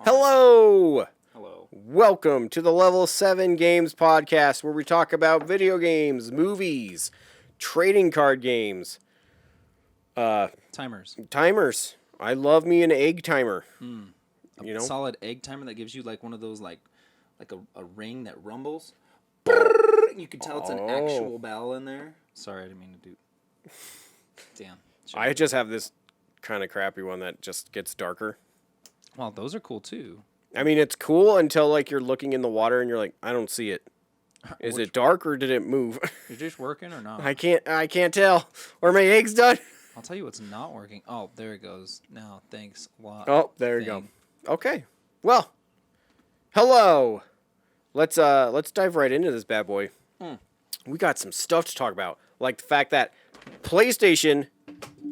Hello! Hello. Welcome to the Level 7 Games Podcast, where we talk about video games, movies, trading card games, Timers. I love me an egg timer. A solid egg timer that gives you like one of those like a ring that rumbles. You can tell it's an actual bell in there. Sorry, I didn't mean to do. Damn. I just have this kind of crappy one that just gets darker. Well, those are cool too. I mean, it's cool until like you're looking in the water and you're like, I don't see it. Is it dark or did it move? Is this working or not? I can't tell. Are my eggs done? I'll tell you what's not working. Oh, there it goes. Now, thanks a lot. Oh, there you go. Okay. Well, hello. Let's dive right into this bad boy. We got some stuff to talk about, like the fact that PlayStation,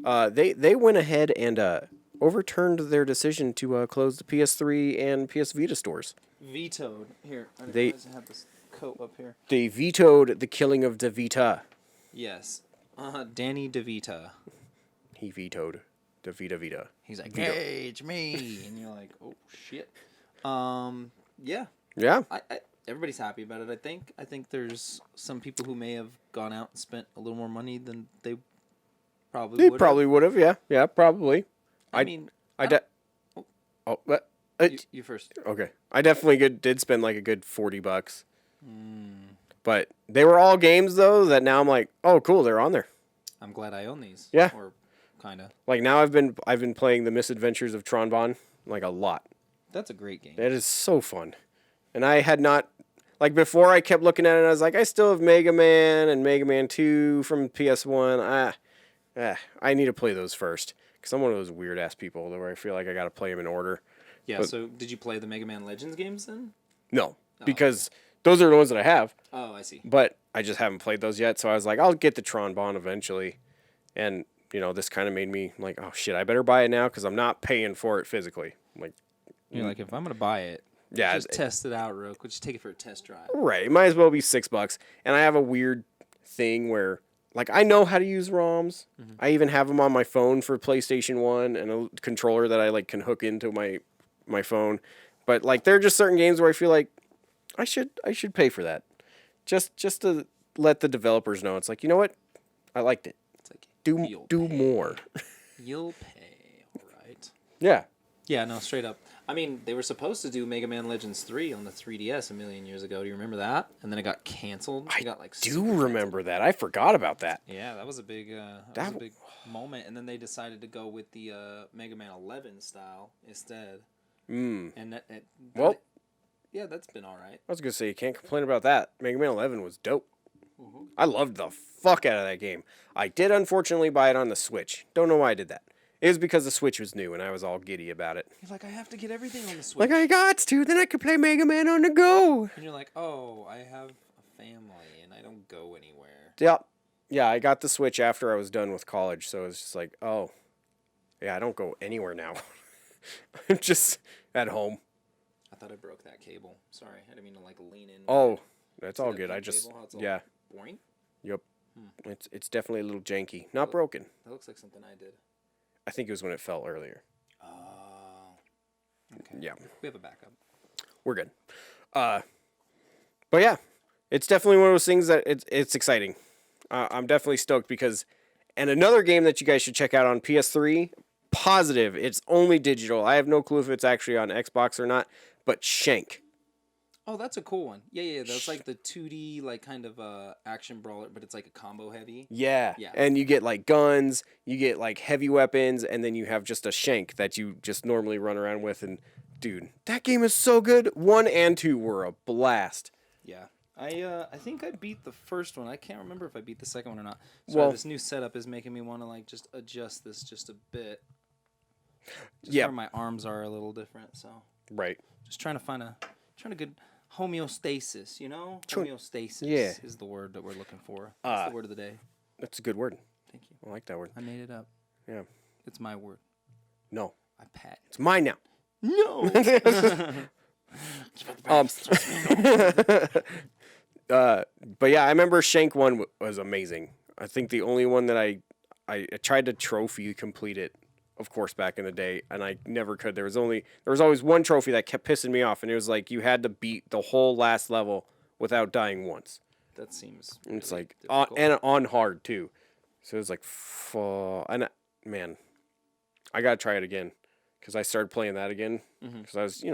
they went ahead and overturned their decision to close the PS3 and PS Vita stores. Vetoed. Here, I didn't have this coat up here. They vetoed the killing of DeVita. Yes. Danny DeVita. He vetoed DeVita Vita. He's like, hey, it's me. And you're like, oh, shit. Yeah. Yeah. Everybody's happy about it, I think. I think there's some people who may have gone out and spent a little more money than they probably would. They probably would have, yeah. Yeah, probably. You first. Okay. I definitely did spend like a good $40. But they were all games though that now I'm like, oh cool, they're on there. I'm glad I own these. Yeah. Or kinda. Like now I've been playing the Misadventures of Tron Bonne like a lot. That's a great game. It is so fun. And I had not, like before I kept looking at it and I was like, I still have Mega Man and Mega Man 2 from PS1. I need to play those first. Because I'm one of those weird-ass people where I feel like I got to play them in order. Yeah, so did you play the Mega Man Legends games then? No, because those are the ones that I have. Oh, I see. But I just haven't played those yet, so I was like, I'll get the Tron Bonne eventually. And, this kind of made me like, oh, shit, I better buy it now because I'm not paying for it physically. You're like, if I'm going to buy it, just test it out real quick. Just take it for a test drive. Right. It might as well be $6. And I have a weird thing where... Like, I know how to use ROMs. Mm-hmm. I even have them on my phone for PlayStation 1 and a controller that I, can hook into my phone. But, there are just certain games where I feel like I should pay for that. Just to let the developers know. It's like, you know what? I liked it. It's like, do more. You'll pay, all right. Yeah. Yeah, no, straight up. I mean, they were supposed to do Mega Man Legends 3 on the 3DS a million years ago. Do you remember that? And then it got canceled. I do remember that. I forgot about that. Yeah, that was a big moment. And then they decided to go with the Mega Man 11 style instead. And that's been all right. I was going to say, you can't complain about that. Mega Man 11 was dope. Mm-hmm. I loved the fuck out of that game. I did unfortunately buy it on the Switch. Don't know why I did that. It was because the Switch was new, and I was all giddy about it. You're like, I have to get everything on the Switch. Like, I got to, then I could play Mega Man on the go. And you're like, oh, I have a family, and I don't go anywhere. Yeah, I got the Switch after I was done with college, so it was just like, oh, yeah, I don't go anywhere now. I'm just at home. I thought I broke that cable. Sorry, I didn't mean to, lean in. Oh, that's all good. I just, yeah. Boring? Yep. It's definitely a little janky. Not broken. That looks like something I did. I think it was when it fell earlier. Oh. Okay. Yeah. We have a backup. We're good. But yeah, it's definitely one of those things that it's exciting. I'm definitely stoked because, and another game that you guys should check out on PS3, positive, it's only digital. I have no clue if it's actually on Xbox or not, but Shank. Oh, that's a cool one. Yeah. That's like the 2D, kind of action brawler, but it's like a combo heavy. Yeah. And you get guns, you get heavy weapons, and then you have just a shank that you just normally run around with. And dude, that game is so good. 1 and 2 were a blast. Yeah. I think I beat the first one. I can't remember if I beat the second one or not. So this new setup is making me want to just adjust this just a bit. Where my arms are a little different. So right. Just trying to good homeostasis, Homeostasis is the word that we're looking for. That's the word of the day. That's a good word. Thank you. I like that word. I made it up. Yeah. It's my word. No. I pat. It's mine now. No. But yeah, I remember Shank 1 was amazing. I think the only one that I tried to trophy complete it of course, back in the day, and I never could. There was always one trophy that kept pissing me off, and it was like you had to beat the whole last level without dying once. That seems. And it's really like on hard too, so it was like, and man, I gotta try it again because I started playing that again because I was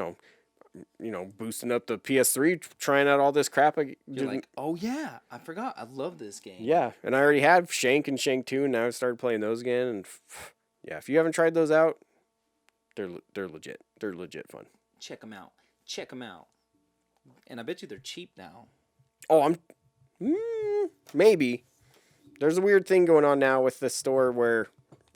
boosting up the PS3, trying out all this crap. You're like, oh yeah, I forgot. I love this game. Yeah, and I already had Shank and Shank 2, and now I started playing those again. And yeah, if you haven't tried those out, they're legit. They're legit fun. Check them out. Check them out. And I bet you they're cheap now. Oh, maybe. There's a weird thing going on now with the store where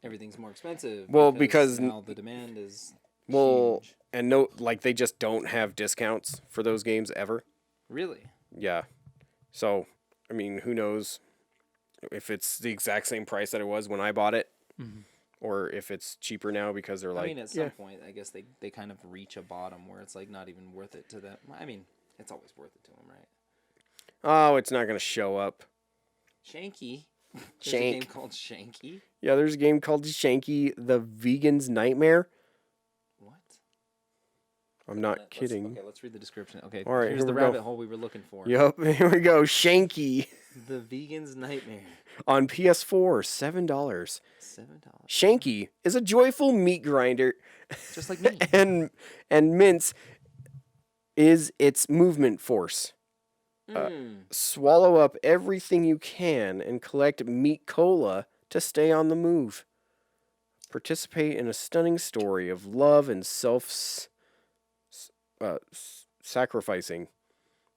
everything's more expensive. Well, because now the demand is huge. And no, like they just don't have discounts for those games ever. Really? Yeah. So, I mean, who knows if it's the exact same price that it was when I bought it, or if it's cheaper now because they're like. I mean, at some point, I guess they kind of reach a bottom where it's like not even worth it to them. I mean, it's always worth it to them, right? Oh, it's not gonna show up. Shanky. There's a game called Shanky. Yeah, there's a game called Shanky, the Vegan's Nightmare. What? I'm not kidding. Let's read the description. Okay, all right, here's the rabbit hole we were looking for. Yep, here we go. Shanky. The Vegan's Nightmare. On PS4, $7. $7. Shanky is a joyful meat grinder. Just like me. and mince is its movement force. Swallow up everything you can and collect meat cola to stay on the move. Participate in a stunning story of love and sacrificing.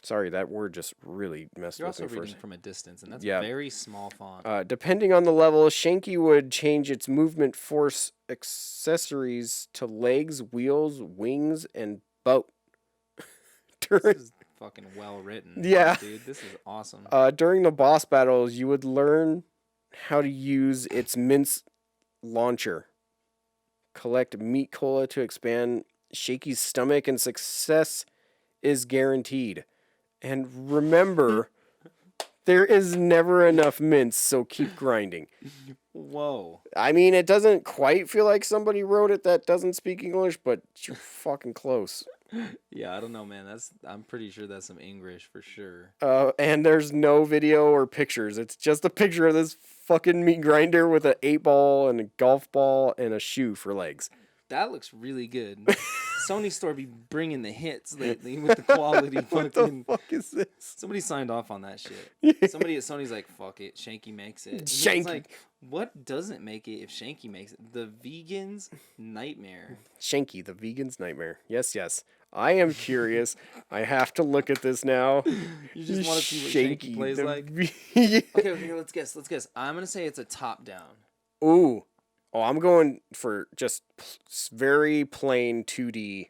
Sorry, that word just really messed You're with me. You're also reading from a distance, and that's very small font. Depending on the level, Shanky would change its movement force accessories to legs, wheels, wings, and boat. This is fucking well written. Yeah. Dude, this is awesome. During the boss battles, you would learn how to use its mince launcher. Collect meat cola to expand Shaky's stomach, and success is guaranteed. And remember, there is never enough mince, so keep grinding. Whoa. I mean, it doesn't quite feel like somebody wrote it that doesn't speak English, but you're fucking close. Yeah, I don't know, man. I'm pretty sure that's some English for sure. And there's no video or pictures. It's just a picture of this fucking meat grinder with an 8-ball and a golf ball and a shoe for legs. That looks really good. Sony store be bringing the hits lately with the quality. What the fuck is this? Somebody signed off on that shit. Somebody at Sony's like, fuck it, Shanky makes it. Shanky. It's like, what doesn't make it if Shanky makes it? The Vegan's Nightmare. Shanky, the Vegan's Nightmare. Yes, yes. I am curious. I have to look at this now. You just want to see what Shanky plays like? Okay, let's guess. I'm going to say it's a top-down. Ooh. Oh, I'm going for just very plain 2D.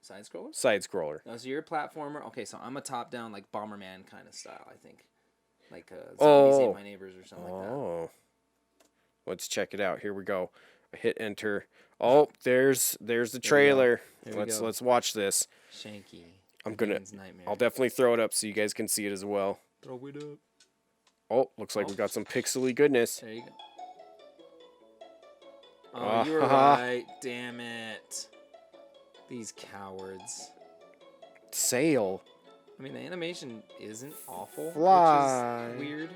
Side scroller? Side scroller. Oh, so you're a platformer. Okay, so I'm a top-down, like Bomberman kind of style, I think. Like Zombies Ate My Neighbors or something like that. Oh. Let's check it out. Here we go. I hit enter. Oh, there's the trailer. Let's watch this. Shanky. I'll definitely throw it up so you guys can see it as well. Throw it up. Oh, looks like we got some pixely goodness. There you go. Oh, you were right. Damn it. These cowards. Sail. I mean, the animation isn't awful. Fly. Which is weird.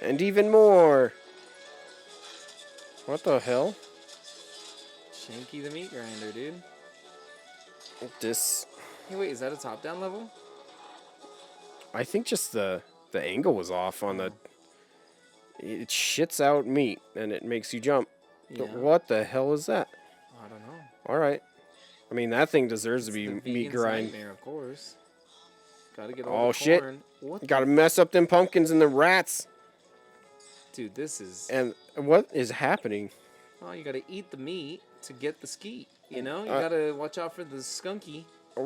And even more. What the hell? Shanky the meat grinder, dude. This. Hey, wait, is that a top-down level? I think just the angle was off on the. It shits out meat and it makes you jump. Yeah. What the hell is that? I don't know. All right. I mean, that thing deserves to be meat grind. Nightmare, of course. Gotta get all the shit. corn. What? Gotta mess up them pumpkins and the rats. Dude, this is. And what is happening? Oh, you gotta eat the meat to get the skeet. You know, you gotta watch out for the skunky. The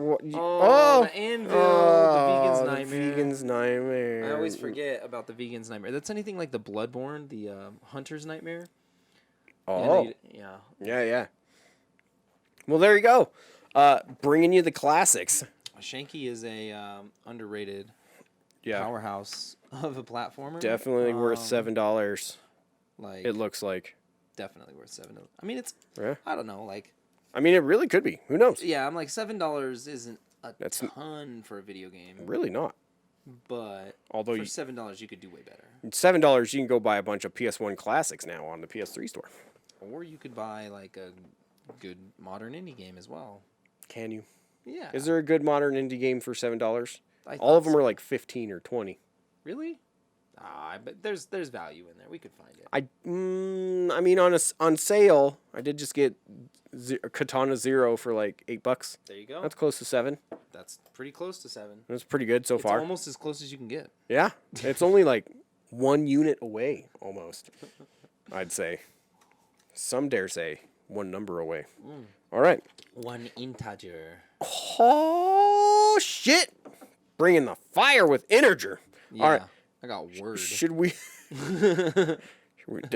anvil, the vegan's nightmare. The vegan's nightmare. I always forget about the vegan's nightmare. That's anything like the Bloodborne, the hunter's nightmare. Oh, yeah. Yeah. Well, there you go. Bringing you the classics. Shanky is a underrated powerhouse of a platformer. Definitely worth $7. Like it looks like. definitely worth $7. I mean, it's Yeah. I don't know, like. I mean, it really could be. Who knows? Yeah, I'm like $7 isn't a ton for a video game. Really not. But although for $7 you could do way better. $7 you can go buy a bunch of PS1 classics now on the PS3 store. Or you could buy like a good modern indie game as well. Can you? Yeah. Is there a good modern indie game for $7? All of them are like 15 or 20. Really? But there's value in there. We could find it. I mean, on sale, I did just get Katana Zero for like $8. There you go. That's close to 7. That's pretty close to 7. That's pretty good so far. It's almost as close as you can get. Yeah, it's only like 1 unit away, almost. I'd say. Some dare say 1 number away. All right. 1 integer. Oh shit! Bringing the fire with integer. Yeah, all right. I got word. Should we?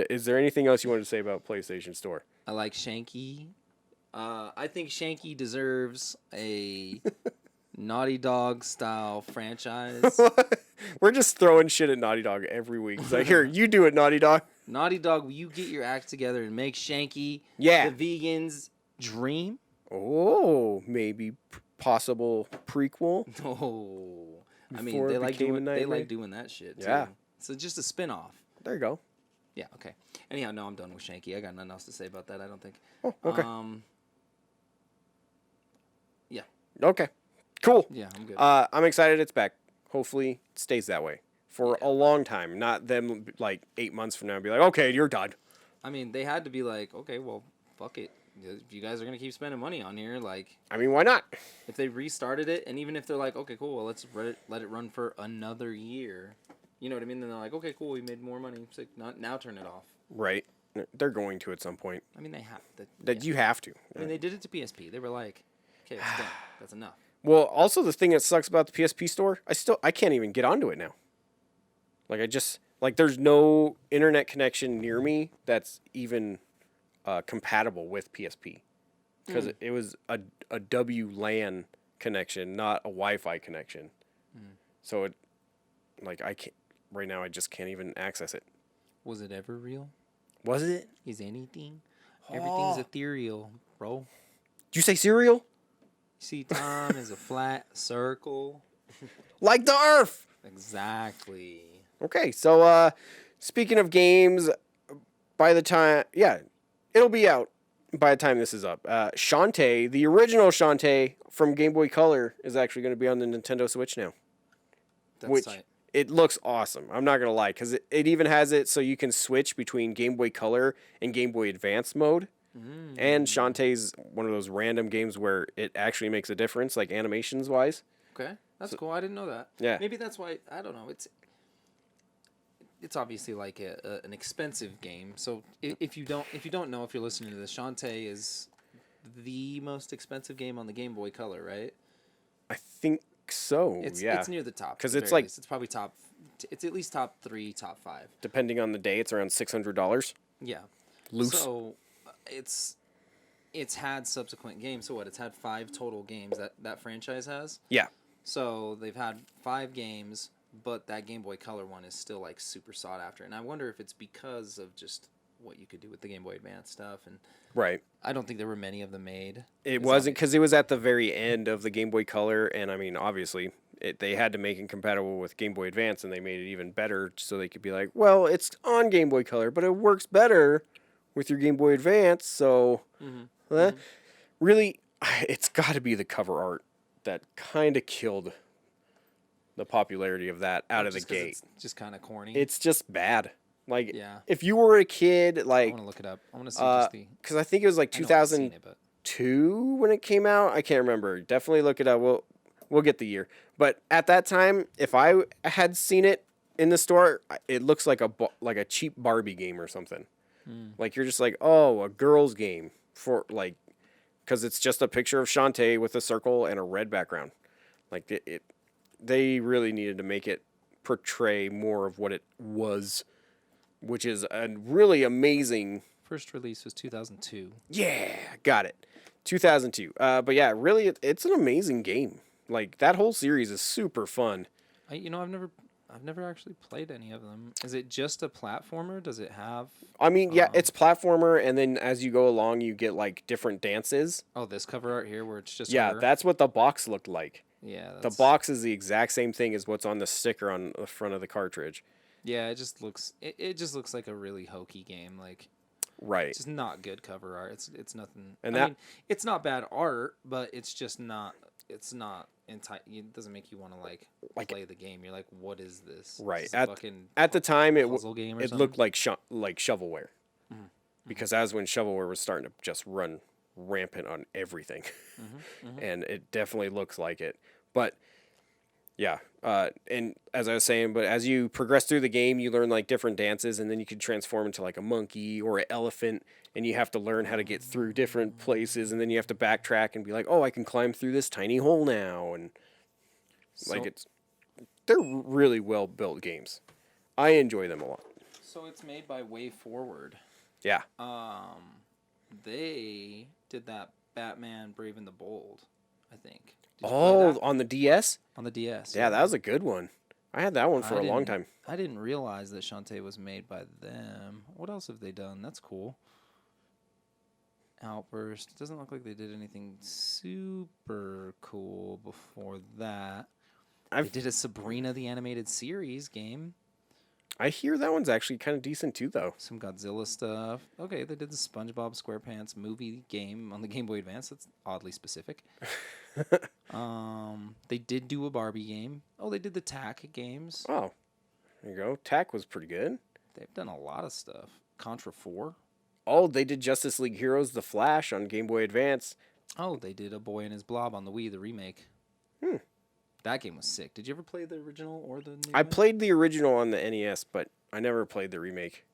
Is there anything else you wanted to say about PlayStation Store? I like Shanky. I think Shanky deserves a Naughty Dog style franchise. We're just throwing shit at Naughty Dog every week. It's like, here, you do it, Naughty Dog. Naughty Dog, will you get your act together and make Shanky the vegan's dream? Oh, maybe possible prequel. Oh, I mean, they like doing that shit too. Yeah. So just a spin-off. There you go. Yeah, okay. Anyhow, no, I'm done with Shanky. I got nothing else to say about that, I don't think. Oh, okay. Yeah. Okay. Cool. Yeah, I'm good. I'm excited it's back. Hopefully it stays that way for a long time. Not them like 8 months from now and be like, okay, you're done. I mean, they had to be like, okay, well, fuck it. If you guys are going to keep spending money on here, like... I mean, why not? If they restarted it, and even if they're like, okay, cool, well, let's let it run for another year. You know what I mean? Then they're like, okay, cool, we made more money. It's like, now turn it off. Right. They're going to at some point. I mean, they have to. You have to. I mean, they did it to PSP. They were like, okay, that's done. That's enough. Well, also the thing that sucks about the PSP store, I can't even get onto it now. Like, there's no internet connection near me that's even compatible with PSP. Because it was a WLAN connection, not a Wi-Fi connection. So I can't, right now I just can't even access it. Was it ever real? Was it? Is anything? Everything's ethereal, bro. Did you say cereal? You see, time is a flat circle. Like the Earth! Exactly. Okay, so speaking of games, by the time... Yeah, it'll be out by the time this is up. Shantae, the original Shantae from Game Boy Color, is actually going to be on the Nintendo Switch now. That's tight. It looks awesome. I'm not going to lie, because it even has it so you can switch between Game Boy Color and Game Boy Advance mode. And Shantae's one of those random games where it actually makes a difference, like animations-wise. Okay, that's cool. I didn't know that. Yeah. Maybe that's why, I don't know, it's obviously like an expensive game. So if you don't know, if you're listening to this, Shantae is the most expensive game on the Game Boy Color, right? I think so. It's near the top. Because it's like it's probably top. It's at least top 3, top 5. Depending on the day, it's around $600. Yeah. Loose. So it's had subsequent games. So what? It's had 5 total games that franchise has. Yeah. So they've had 5 games, but that Game Boy Color one is still like super sought after. And I wonder if it's because of just what you could do with the Game Boy Advance stuff. And right. I don't think there were many of them made. It wasn't, because it was at the very end of the Game Boy Color, and I mean, obviously, they had to make it compatible with Game Boy Advance, and they made it even better so they could be like, well, it's on Game Boy Color, but it works better with your Game Boy Advance, so really, it's got to be the cover art that kind of killed the popularity of that out of the gate. It's just kind of corny. It's just bad. Like, yeah. If you were a kid, like... I want to look it up. I want to see just the... Because I think it was like 2002 when it came out. I can't remember. Definitely look it up. We'll get the year. But at that time, if I had seen it in the store, it looks like a cheap Barbie game or something. Like, you're just like, oh, a girl's game. For, like... Because it's just a picture of Shantae with a circle and a red background. Like, they really needed to make it portray more of what it was, which is a really amazing... First release was 2002. Yeah, got it. 2002. But yeah, really, it's an amazing game. Like, that whole series is super fun. I've never I've never actually played any of them. Is it just a platformer? Does it have? I mean, yeah, it's platformer, and then as you go along, you get like different dances. Oh, this cover art here, where it's just yeah, her? That's what the box looked like. Yeah, the box is the exact same thing as what's on the sticker on the front of the cartridge. Yeah, it just looks. It just looks like a really hokey game. Like, right. It's just not good cover art. It's nothing. And I mean, it's not bad art, but it's just not. It's not. It doesn't make you want to like play the game. You're like, what is this? Right. Is this at the time, it looked like shovelware, because that's when shovelware was starting to just run rampant on everything, and it definitely looks like it. But yeah, and as I was saying, but as you progress through the game, you learn like different dances, and then you can transform into like a monkey or an elephant, and you have to learn how to get through different places, and then you have to backtrack and be like, oh, I can climb through this tiny hole now, and they're really well built games. I enjoy them a lot. So it's made by WayForward. Yeah. They did that Batman Brave and the Bold, I think. On the DS? On the DS. Yeah, that was a good one. I had that one for a long time. I didn't realize that Shantae was made by them. What else have they done? That's cool. Outburst. Doesn't look like they did anything super cool before that. They did a Sabrina the Animated Series game. I hear that one's actually kind of decent too, though. Some Godzilla stuff. Okay, they did the SpongeBob SquarePants movie game on the Game Boy Advance. That's oddly specific. They did do a Barbie game. Oh, they did the TAC games. Oh, there you go. TAC was pretty good. They've done a lot of stuff. Contra 4. Oh, they did Justice League Heroes The Flash on Game Boy Advance. Oh, they did A Boy and His Blob on the Wii, the remake. That game was sick. Did you ever play the original or the new I played the original on the NES, but I never played the remake.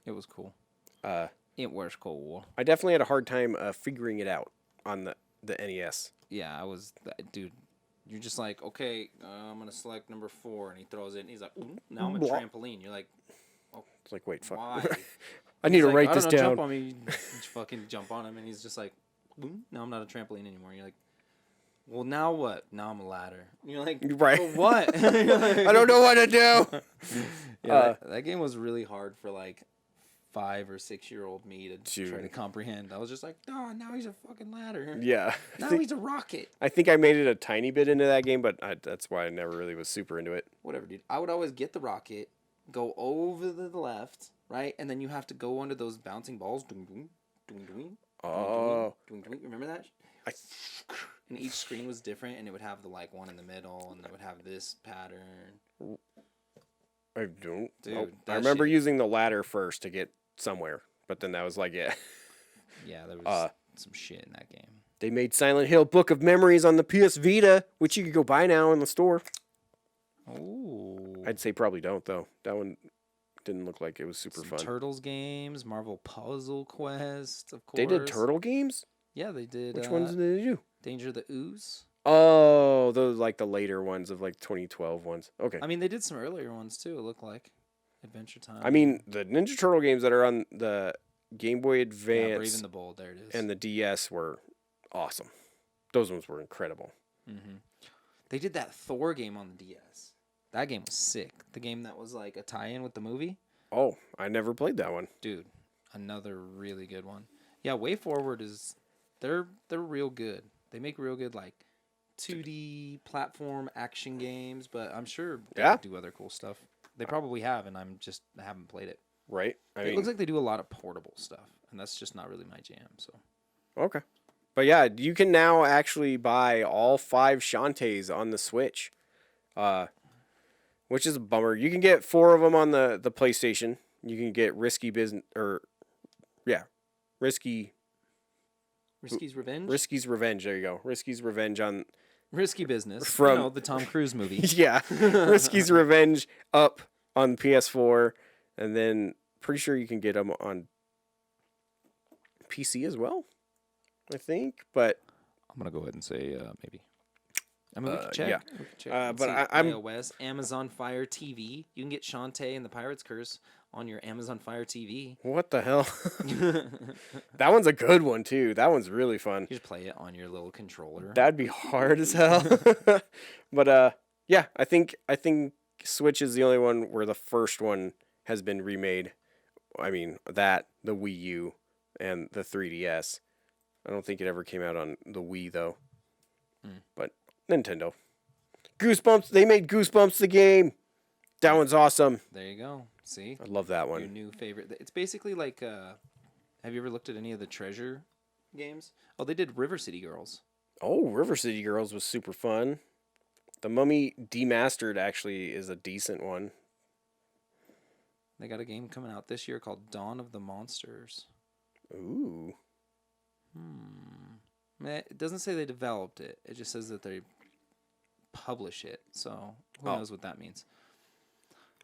It was cool. It was cool. I definitely had a hard time figuring it out on the NES. Yeah, I was... Dude, you're just like, okay, I'm going to select number 4, and he throws it, and he's like, ooh, now I'm a trampoline. You're like... Oh, it's like, wait, fuck. Why? I need to write this down. Jump on me. You fucking jump on him, and he's just like, now I'm not a trampoline anymore. You're like, well, now what? Now I'm a ladder. And you're like, right. Well, what? Like, I don't know what to do. Yeah, that game was really hard for like 5 or 6 year old me to try to comprehend. I was just like, oh, now he's a fucking ladder. Yeah. Now he's a rocket. I think I made it a tiny bit into that game, but that's why I never really was super into it. Whatever, dude. I would always get the rocket, go over to the left, right? And then you have to go under those bouncing balls. Doing, doing, doing, doing. Oh. Doing, doing. Remember that? And each screen was different, and it would have the like one in the middle, and it would have this pattern. I don't. Dude, I remember using the ladder first to get somewhere, but then that was like, yeah. Yeah, there was some shit in that game. They made Silent Hill Book of Memories on the PS Vita, which you could go buy now in the store. Oh. I'd say probably don't, though. That one didn't look like it was super fun. Turtles games, Marvel Puzzle Quest, of course. They did Turtle games? Yeah, they did. Which ones did they do? Danger of the Ooze. Oh, those like the later ones of like 2012 ones. Okay. I mean, they did some earlier ones too, it looked like. Adventure Time. I mean, the Ninja Turtle games that are on the Game Boy Advance Brave and the Bold, there it is. and the DS were awesome. Those ones were incredible. They did that Thor game on the DS. That game was sick. The game that was like a tie-in with the movie. Oh, I never played that one. Dude, another really good one. Yeah, WayForward is... They're real good. They make real good like 2D platform action games, but I'm sure they could do other cool stuff. They probably have, and I haven't played it. Right. It looks like they do a lot of portable stuff, and that's just not really my jam. So. Okay. But yeah, you can now actually buy all 5 Shantaes on the Switch, which is a bummer. You can get 4 of them on the PlayStation. You can get Risky's Revenge. Risky's Revenge. There you go. Risky's Revenge on Risky Business from the Tom Cruise movie. Yeah, Risky's Revenge up on PS4, and then pretty sure you can get them on PC as well. I think, but I'm gonna go ahead and say maybe. I mean, we can check. Yeah. We can check. But I'm iOS, Amazon Fire TV. You can get Shantae and the Pirate's Curse on your Amazon Fire TV. What the hell? That one's a good one too. That one's really fun. You just play it on your little controller. That'd be hard as hell. But yeah, I think Switch is the only one where the first one has been remade. I mean, the Wii U, and the 3DS. I don't think it ever came out on the Wii, though. But Nintendo. Goosebumps. They made Goosebumps the game. That one's awesome. There you go. See? I love that one. Your new favorite. It's basically like, have you ever looked at any of the Treasure games? Oh, they did River City Girls. Oh, River City Girls was super fun. The Mummy Demastered actually is a decent one. They got a game coming out this year called Dawn of the Monsters. Ooh. It doesn't say they developed it. It just says that they publish it. So who knows what that means?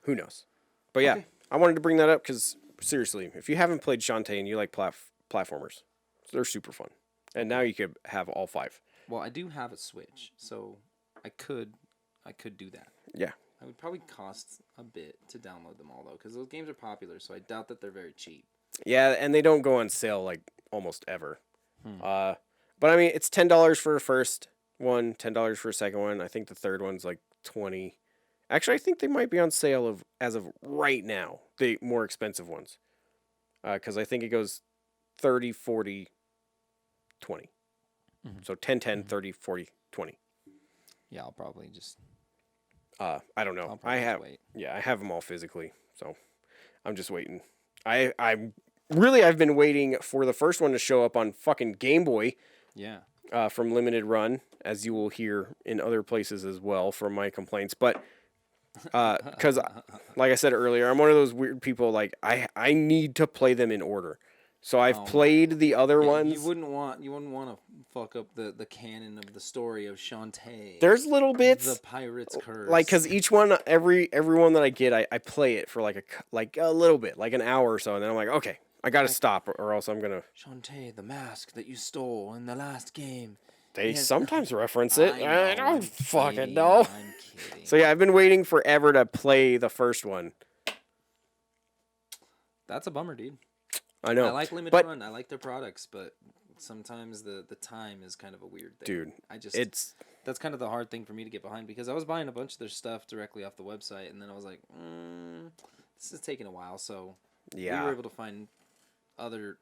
Who knows? But yeah, I wanted to bring that up because, seriously, if you haven't played Shantae and you like platformers, they're super fun. And now you could have all 5. Well, I do have a Switch, so I could do that. Yeah. It would probably cost a bit to download them all, though, because those games are popular, so I doubt that they're very cheap. Yeah, and they don't go on sale, like, almost ever. But, I mean, it's $10 for a first one, $10 for a second one. I think the third one's, like, $20. Actually, I think they might be on sale as of right now, the more expensive ones. Because I think it goes 30, 40, 20. So 10, 10, 30, 40, 20. Yeah, I'll probably just... I don't know. I have them all physically, so I'm just waiting. I've been waiting for the first one to show up on fucking Game Boy. Yeah. From Limited Run, as you will hear in other places as well from my complaints. But because, like I said earlier, I'm one of those weird people. Like I need to play them in order. So I've played the other ones. You wouldn't want to fuck up the canon of the story of Shantae. There's little bits. The Pirate's Curse. Like, because each one, every one that I get, I play it for like a little bit, like an hour or so, and then I'm like, okay, I gotta stop, or else I'm gonna. Shantae, the mask that you stole in the last game. They sometimes reference it. I don't fucking know. I'm kidding. So yeah, I've been waiting forever to play the first one. That's a bummer, dude. I know. I like Limited Run. I like their products, but sometimes the time is kind of a weird thing. Dude, that's kind of the hard thing for me to get behind, because I was buying a bunch of their stuff directly off the website, and then I was like, this is taking a while. So we were able to find other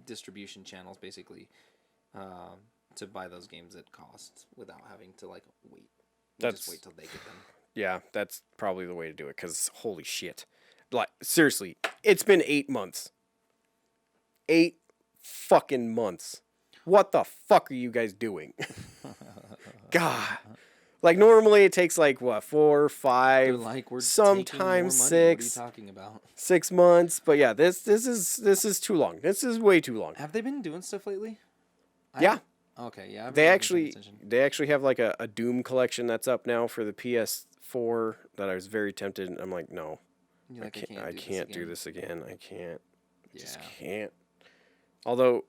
distribution channels, basically, to buy those games at cost without having to like wait. Just wait till they get them. Yeah, that's probably the way to do it, because holy shit. Like, seriously, it's been 8 months. 8 fucking months. What the fuck are you guys doing? God. Like, normally it takes like, what, 4, 5, sometimes 6. What are you talking about? 6 months. But yeah, this is too long. This is way too long. Have they been doing stuff lately? Yeah. Okay, yeah. They actually have like a Doom collection that's up now for the PS4 that I was very tempted. I'm like, no. I can't do this again. I can't. Just can't. Although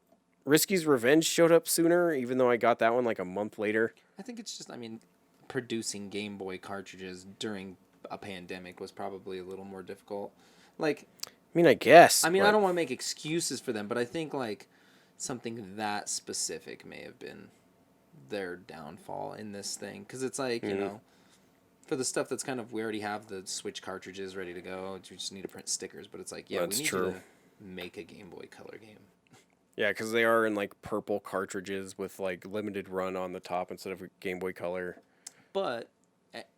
Risky's Revenge showed up sooner, even though I got that one like a month later. I think it's just, producing Game Boy cartridges during a pandemic was probably a little more difficult. Like, I guess. I don't want to make excuses for them, but I think like something that specific may have been their downfall in this thing, because it's like, you know, for the stuff that's kind of, we already have the Switch cartridges ready to go. We just need to print stickers, but it's like, we need to make a Game Boy Color game. Yeah, because they are in like purple cartridges with like Limited Run on the top instead of a Game Boy Color. But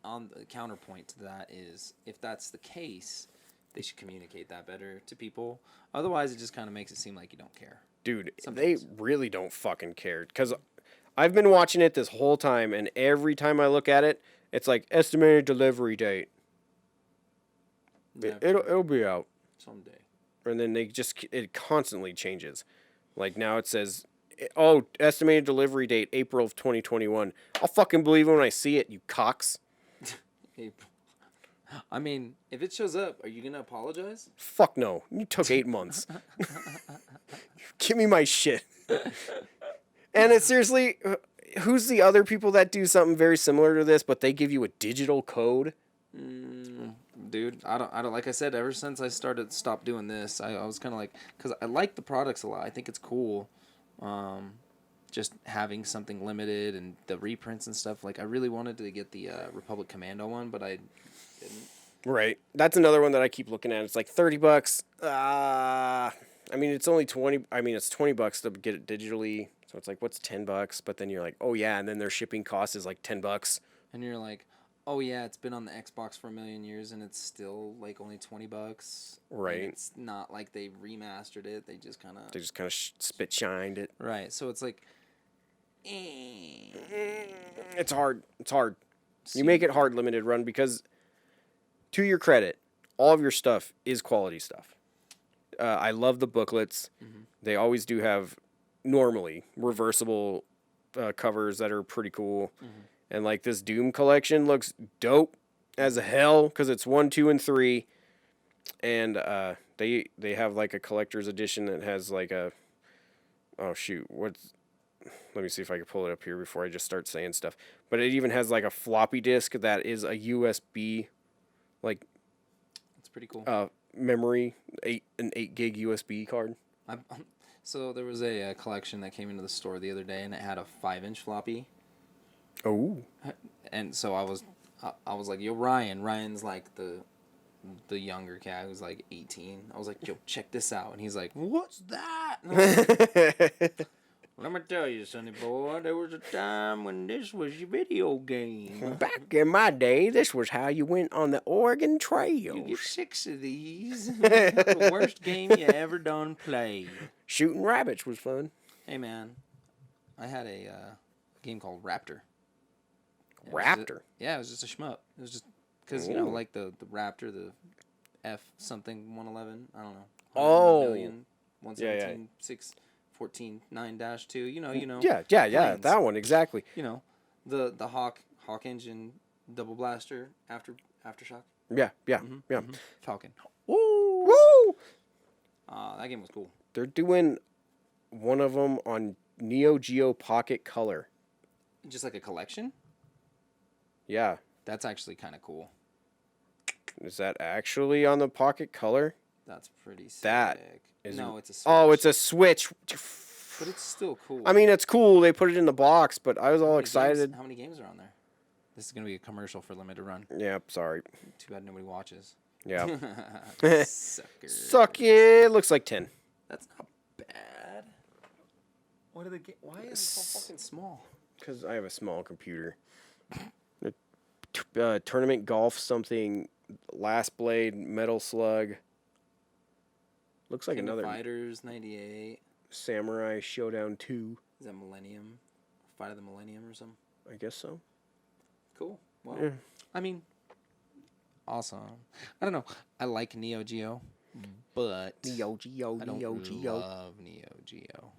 on the counterpoint to that is, if that's the case, they should communicate that better to people. Otherwise, it just kind of makes it seem like you don't care. Dude, they really don't fucking care. Because I've been watching it this whole time, and every time I look at it, it's like estimated delivery date. It'll be out someday. And then it constantly changes. Like now it says, estimated delivery date April of 2021. I'll fucking believe it when I see it, you cocks. April. If it shows up, are you gonna apologize? Fuck no. You took 8 months. Give me my shit. And it's seriously, who's the other people that do something very similar to this, but they give you a digital code? Dude, I don't. Like I said, ever since I stopped doing this, I was kind of like, because I like the products a lot. I think it's cool, just having something limited and the reprints and stuff. Like, I really wanted to get the Republic Commando one, but didn't. Right. That's another one that I keep looking at. It's like $30. I mean, it's only 20. I mean, it's $20 to get it digitally. So it's like, what's $10? But then you're like, oh yeah, and then their shipping cost is like $10. And you're like, oh yeah, it's been on the Xbox for a million years, and it's still like only $20. Right. And it's not like they remastered it. They just kind of spit shined it. Right. So it's like, it's hard. It's hard. You make it hard limited run because, to your credit, all of your stuff is quality stuff. I love the booklets. Mm-hmm. They always do have, normally, reversible covers that are pretty cool. Mm-hmm. And, like, this Doom collection looks dope as hell because it's 1, 2, and 3. And they have, like, a collector's edition that has, like, a... Oh, shoot. Let me see if I can pull it up here before I just start saying stuff. But it even has, like, a floppy disk that is a USB, like... That's pretty cool. Memory, an 8 gig USB card. So there was a collection that came into the store the other day, and it had a 5-inch floppy. Oh. And so I was like, yo, Ryan's like the younger cat who's like 18. I was like, yo, check this out, and he's like, what's that? Let me tell you, sonny boy, there was a time when this was your video game. Back in my day, this was how you went on the Oregon Trail. You get 6 of these. The worst game you ever done played. Shooting rabbits was fun. Hey, man, I had a game called Raptor. Raptor? It was just a shmup. It was just, because, you know, like the Raptor, the F something 111, I don't know. Oh. 117, 6... 14.9-2, you know. Yeah, planes. That one, exactly. You know, the Hawk engine double blaster aftershock. Yeah. Mm-hmm. Falcon. Woo! Woo! That game was cool. They're doing one of them on Neo Geo Pocket Color. Just like a collection? Yeah. That's actually kind of cool. Is that actually on the Pocket Color? That's pretty sick. It's a Switch. Oh, it's a Switch. But it's still cool. I mean, it's cool. They put it in the box, but I was all excited. How many games are on there? This is going to be a commercial for Limited Run. Yep, sorry. Too bad nobody watches. Yeah. Sucker. Suck it. Looks like 10. That's not bad. What are the Why is it so fucking small? Because I have a small computer. Tournament Golf something. Last Blade, Metal Slug. Looks like King another. of Fighters 98. Samurai Showdown 2. Is that Millennium? Fight of the Millennium or something? I guess so. Cool. Well, I mean, awesome. I don't know. I like Neo Geo, but I don't love Neo Geo.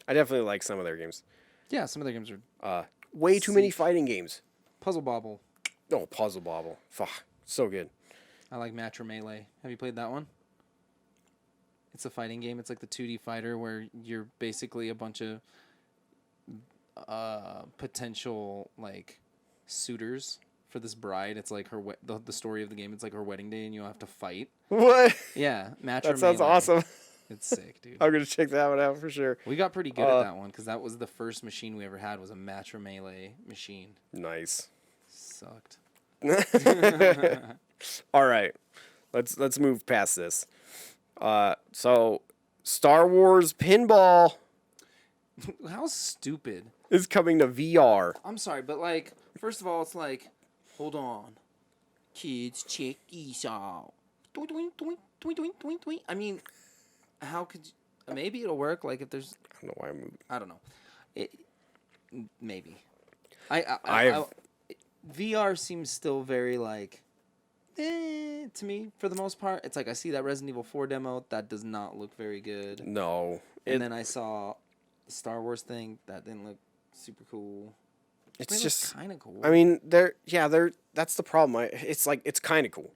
I definitely like some of their games. Yeah, some of their games are way too many fighting games. Puzzle Bobble. Oh, Puzzle Bobble. Fuck, so good. I like Match or Melee. Have you played that one? It's a fighting game. It's like the 2D fighter where you're basically a bunch of potential like suitors for this bride. It's like her the story of the game. It's like her wedding day, and you have to fight. What? Yeah, Match or Melee. That sounds awesome. It's sick, dude. I'm gonna check that one out for sure. We got pretty good at that one because that was the first machine we ever had was a Match or Melee machine. Nice. Sucked. All right, let's move past this. So Star Wars Pinball. How stupid. Is coming to VR. I'm sorry, but like, first of all, it's like, hold on, kids, check these out. Doink, doink, doink, doink, doink, doink, doink. I mean, how could you, maybe it'll work? Like if there's, I don't know why I'm moving. I don't know. Maybe. VR seems still very like, to me for the most part. It's like I see that Resident Evil 4 demo that does not look very good. No. And then I saw the Star Wars thing that didn't look super cool. It's just kind of cool. I mean, that's the problem. It's like it's kind of cool.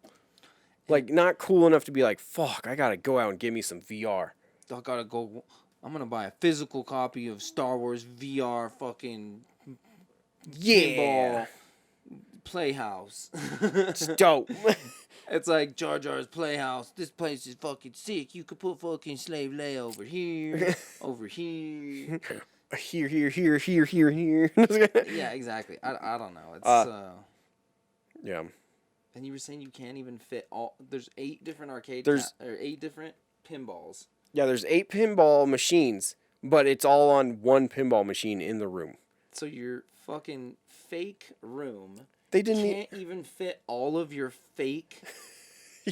Like not cool enough to be like, fuck, I got to go out and give me some VR. I got to go I'm going to buy a physical copy of Star Wars VR fucking Pinball Playhouse. It's dope. It's like Jar Jar's Playhouse. This place is fucking sick. You could put fucking Slave Leia over here, over here. Here. Yeah, exactly. I don't know. It's yeah. And you were saying you can't even fit all. There's 8 different or 8 different pinballs. Yeah, there's 8 pinball machines, but it's all on one pinball machine in the room. So your fucking fake room They can't even fit all of your fake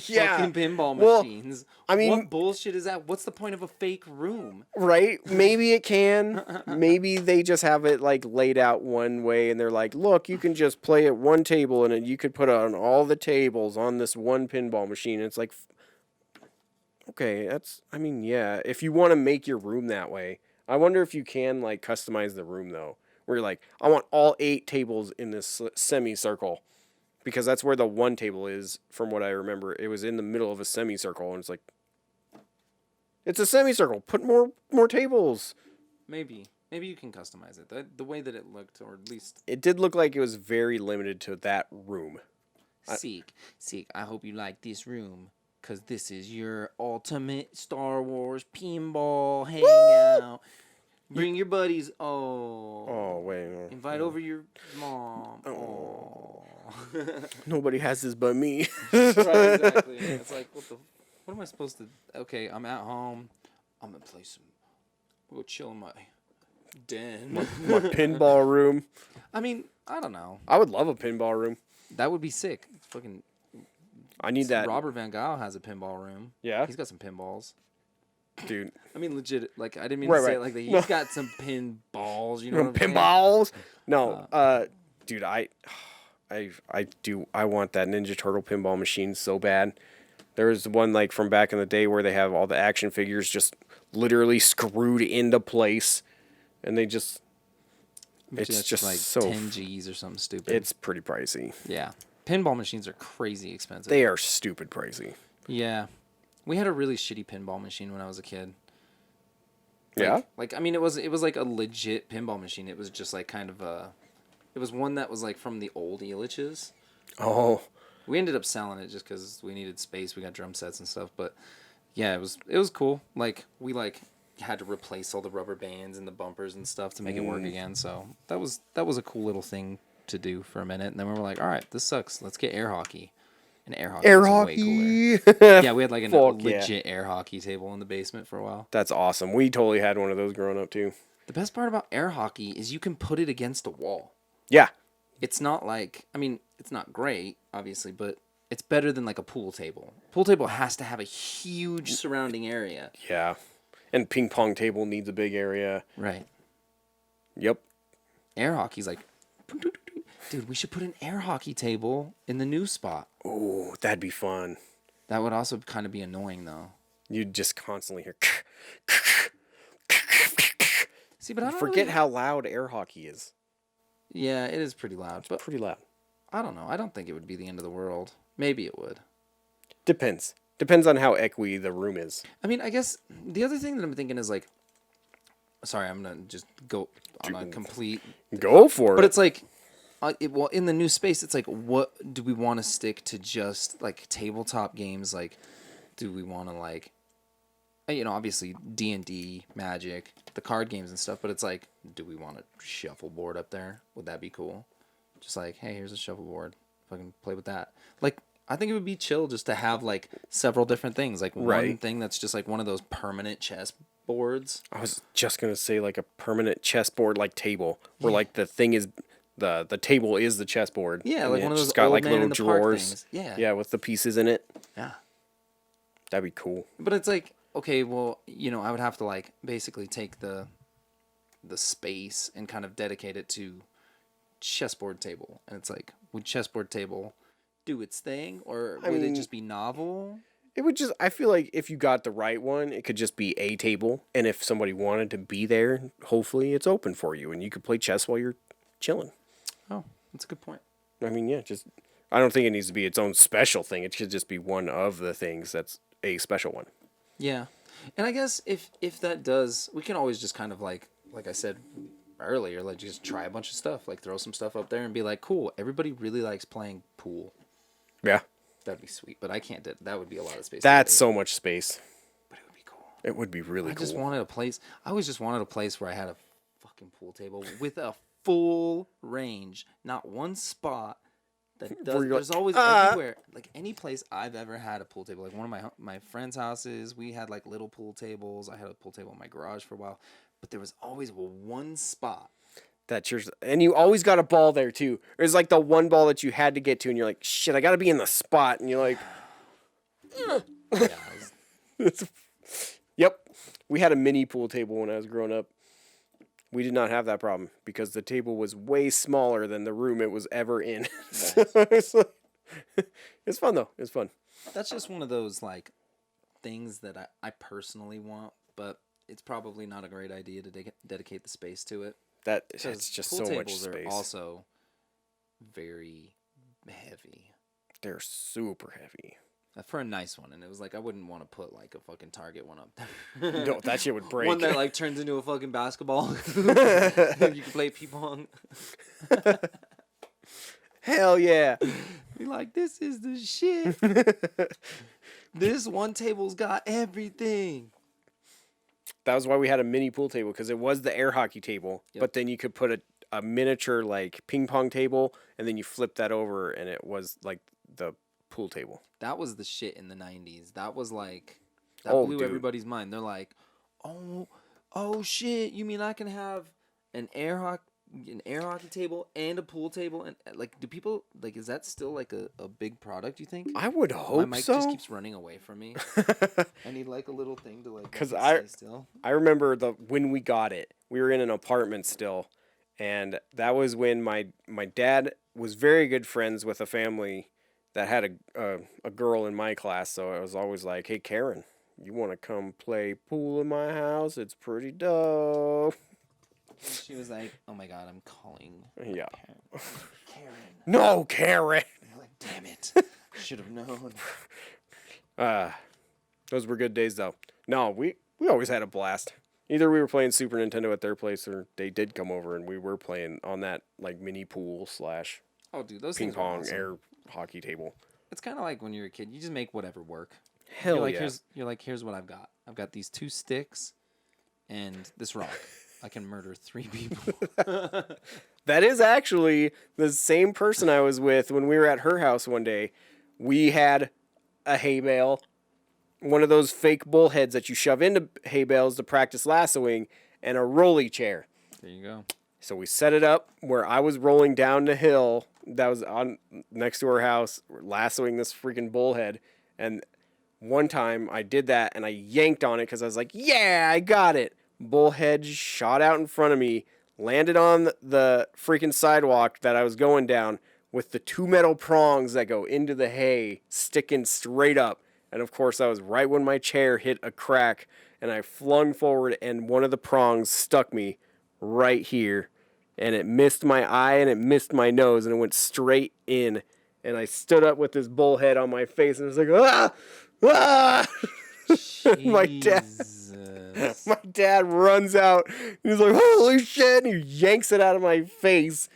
yeah. fucking pinball machines. I mean, what bullshit is that? What's the point of a fake room? Right? Maybe it can. Maybe they just have it like laid out one way and they're like, look, you can just play at one table and then you could put on all the tables on this one pinball machine. And it's like, okay, yeah. If you want to make your room that way, I wonder if you can like customize the room though. Where you're like, I want all 8 tables in this semicircle. Because that's where the one table is, from what I remember. It was in the middle of a semicircle, and it's like, it's a semicircle. Put more tables. Maybe you can customize it. The way that it looked, or at least it did look like it was very limited to that room. Seek. I hope you like this room, cause this is your ultimate Star Wars pinball hangout. Bring your buddies. Oh wait. No. Invite over your mom. Oh. Nobody has this but me. Right, exactly. It's like, what am I supposed to? Okay, I'm at home. I'm gonna play some. We'll go chill in my den. my pinball room. I mean, I don't know. I would love a pinball room. That would be sick. Fucking. I need that. Robert Van Gaal has a pinball room. Yeah. He's got some pinballs. Dude. I mean, legit. Like, I didn't mean to say it like that. He's got some pinballs. You know what I'm saying? Pinballs? No. Dude, I want that Ninja Turtle pinball machine so bad. There was one like from back in the day where they have all the action figures just literally screwed into place, and they just it's just like so 10 G's or something stupid. It's pretty pricey. Yeah, pinball machines are crazy expensive. They are stupid pricey. Yeah, we had a really shitty pinball machine when I was a kid. Like, I mean, it was like a legit pinball machine. It was just like kind of a. It was one that was like from the old Elitches. Oh. We ended up selling it just because we needed space. We got drum sets and stuff, but yeah, it was cool. Like we had to replace all the rubber bands and the bumpers and stuff to make it work again. So that was a cool little thing to do for a minute. And then we were like, all right, this sucks. Let's get air hockey. And air hockey. Way cooler. Yeah, we had like a legit air hockey table in the basement for a while. That's awesome. We totally had one of those growing up too. The best part about air hockey is you can put it against a wall. Yeah. It's not like, I mean, it's not great, obviously, but it's better than like a pool table. Pool table has to have a huge surrounding area. Yeah. And ping pong table needs a big area. Right. Yep. Air hockey's like, dude, we should put an air hockey table in the new spot. Oh, that'd be fun. That would also kind of be annoying, though. You'd just constantly hear. See, but I don't forget how loud air hockey is. Yeah, it is pretty loud. But pretty loud. I don't know. I don't think it would be the end of the world. Maybe it would. Depends. Depends on how echoey the room is. I mean, I guess the other thing that I'm thinking is like, sorry, I'm gonna just go on a complete. Go for it. But it's like, well, in the new space, it's like, what do we want to stick to? Just like tabletop games? Like, do we want to like, obviously D&D, Magic, the card games and stuff. But it's like, do we want a shuffleboard up there? Would that be cool? Just like, hey, here's a shuffleboard. Fucking play with that. Like, I think it would be chill just to have like several different things. Like one thing that's just like one of those permanent chess boards. I was just gonna say like a permanent chessboard like table, where like the thing is the table is the chessboard. Yeah, like one of those just got old like man little in the drawers. Park things. Yeah. Yeah, with the pieces in it. Yeah. That'd be cool. But it's like, okay, well, I would have to like basically take the space and kind of dedicate it to chessboard table. And it's like, would chessboard table do its thing, or would it just be novel? It would just, I feel like if you got the right one, it could just be a table, and if somebody wanted to be there, hopefully it's open for you and you could play chess while you're chilling. Oh, that's a good point. I mean, yeah, just, I don't think it needs to be its own special thing. It should just be one of the things that's a special one. Yeah. And I guess if that does, we can always just kind of like I said earlier, like just try a bunch of stuff, like throw some stuff up there and be like, cool, everybody really likes playing pool. Yeah. That'd be sweet, but I can't do that. Would be a lot of space. That's so much space. But it would be cool. It would be really cool. I always just wanted a place where I had a fucking pool table with a full range, not one spot, There's always everywhere. Like any place I've ever had a pool table. Like one of my friends' houses, we had like little pool tables. I had a pool table in my garage for a while, but there was always one spot. That's yours, and you always got a ball there too. There's like the one ball that you had to get to, and you're like, shit, I got to be in the spot, and you're like, Yep. We had a mini pool table when I was growing up. We did not have that problem because the table was way smaller than the room it was ever in. So it's fun though. It's fun. That's just one of those like things that I personally want, but it's probably not a great idea to dedicate the space to it. It's just so much space. Are also very heavy. They're super heavy. For a nice one, and it was like I wouldn't want to put like a fucking Target one up there. No, that shit would break. One that like turns into a fucking basketball. And you can play ping-pong. Hell yeah. Be like, this is the shit. This one table's got everything. That was why we had a mini pool table, because it was the air hockey table, but then you could put a miniature like ping pong table, and then you flip that over, and it was like the pool table. That was the shit in the 90s. That was like, blew everybody's mind. They're like, oh shit, you mean I can have an air hockey table and a pool table? And like, do people, like, is that still like a big product, you think? I would hope so. My mic just keeps running away from me. I need like a little thing to like, because I remember when we got it, we were in an apartment still, and that was when my dad was very good friends with a family that had a girl in my class, so I was always like, hey, Karen, you want to come play pool in my house? It's pretty dope. And she was like, oh my God, I'm calling. Yeah. Karen. No, Karen. And you're like, damn it. Should have known. Those were good days, though. No, we always had a blast. Either we were playing Super Nintendo at their place, or they did come over and we were playing on that like mini pool / oh, dude, those ping things pong are awesome. air hockey table. It's kind of like when you're a kid. You just make whatever work. Hell you're like, yeah. Here's what I've got. I've got these 2 sticks and this rock. I can murder 3 people. That is actually the same person I was with when we were at her house one day. We had a hay bale, one of those fake bullheads that you shove into hay bales to practice lassoing, and a rolly chair. There you go. So we set it up where I was rolling down the hill that was on next to her house, lassoing this freaking bullhead. And one time I did that and I yanked on it because I was like, yeah, I got it. Bullhead shot out in front of me, landed on the freaking sidewalk that I was going down with the 2 metal prongs that go into the hay sticking straight up. And of course, that was right when my chair hit a crack and I flung forward and one of the prongs stuck me right here, and it missed my eye and it missed my nose and it went straight in, and I stood up with this bullhead on my face and it was like, ah! My dad runs out and he's like, holy shit, and he yanks it out of my face,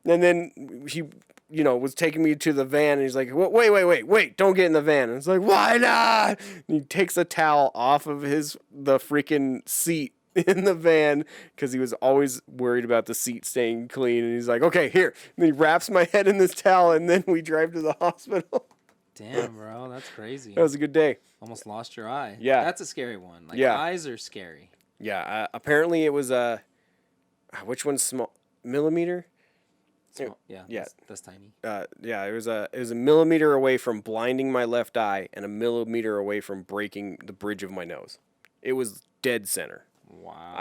and then he was taking me to the van, and he's like, wait, don't get in the van. And it's like, why not? And he takes a towel off of the freaking seat in the van because he was always worried about the seat staying clean, and he's like, okay, here. And he wraps my head in this towel, and then we drive to the hospital. Damn, bro, that's crazy. That was a good day. Almost lost your eye. Yeah. That's a scary one. Like, yeah. Eyes are scary. Yeah, apparently it was which one's small? Millimeter? Small. Yeah. That's tiny. Yeah, it was a millimeter away from blinding my left eye and a millimeter away from breaking the bridge of my nose. It was dead center. Wow.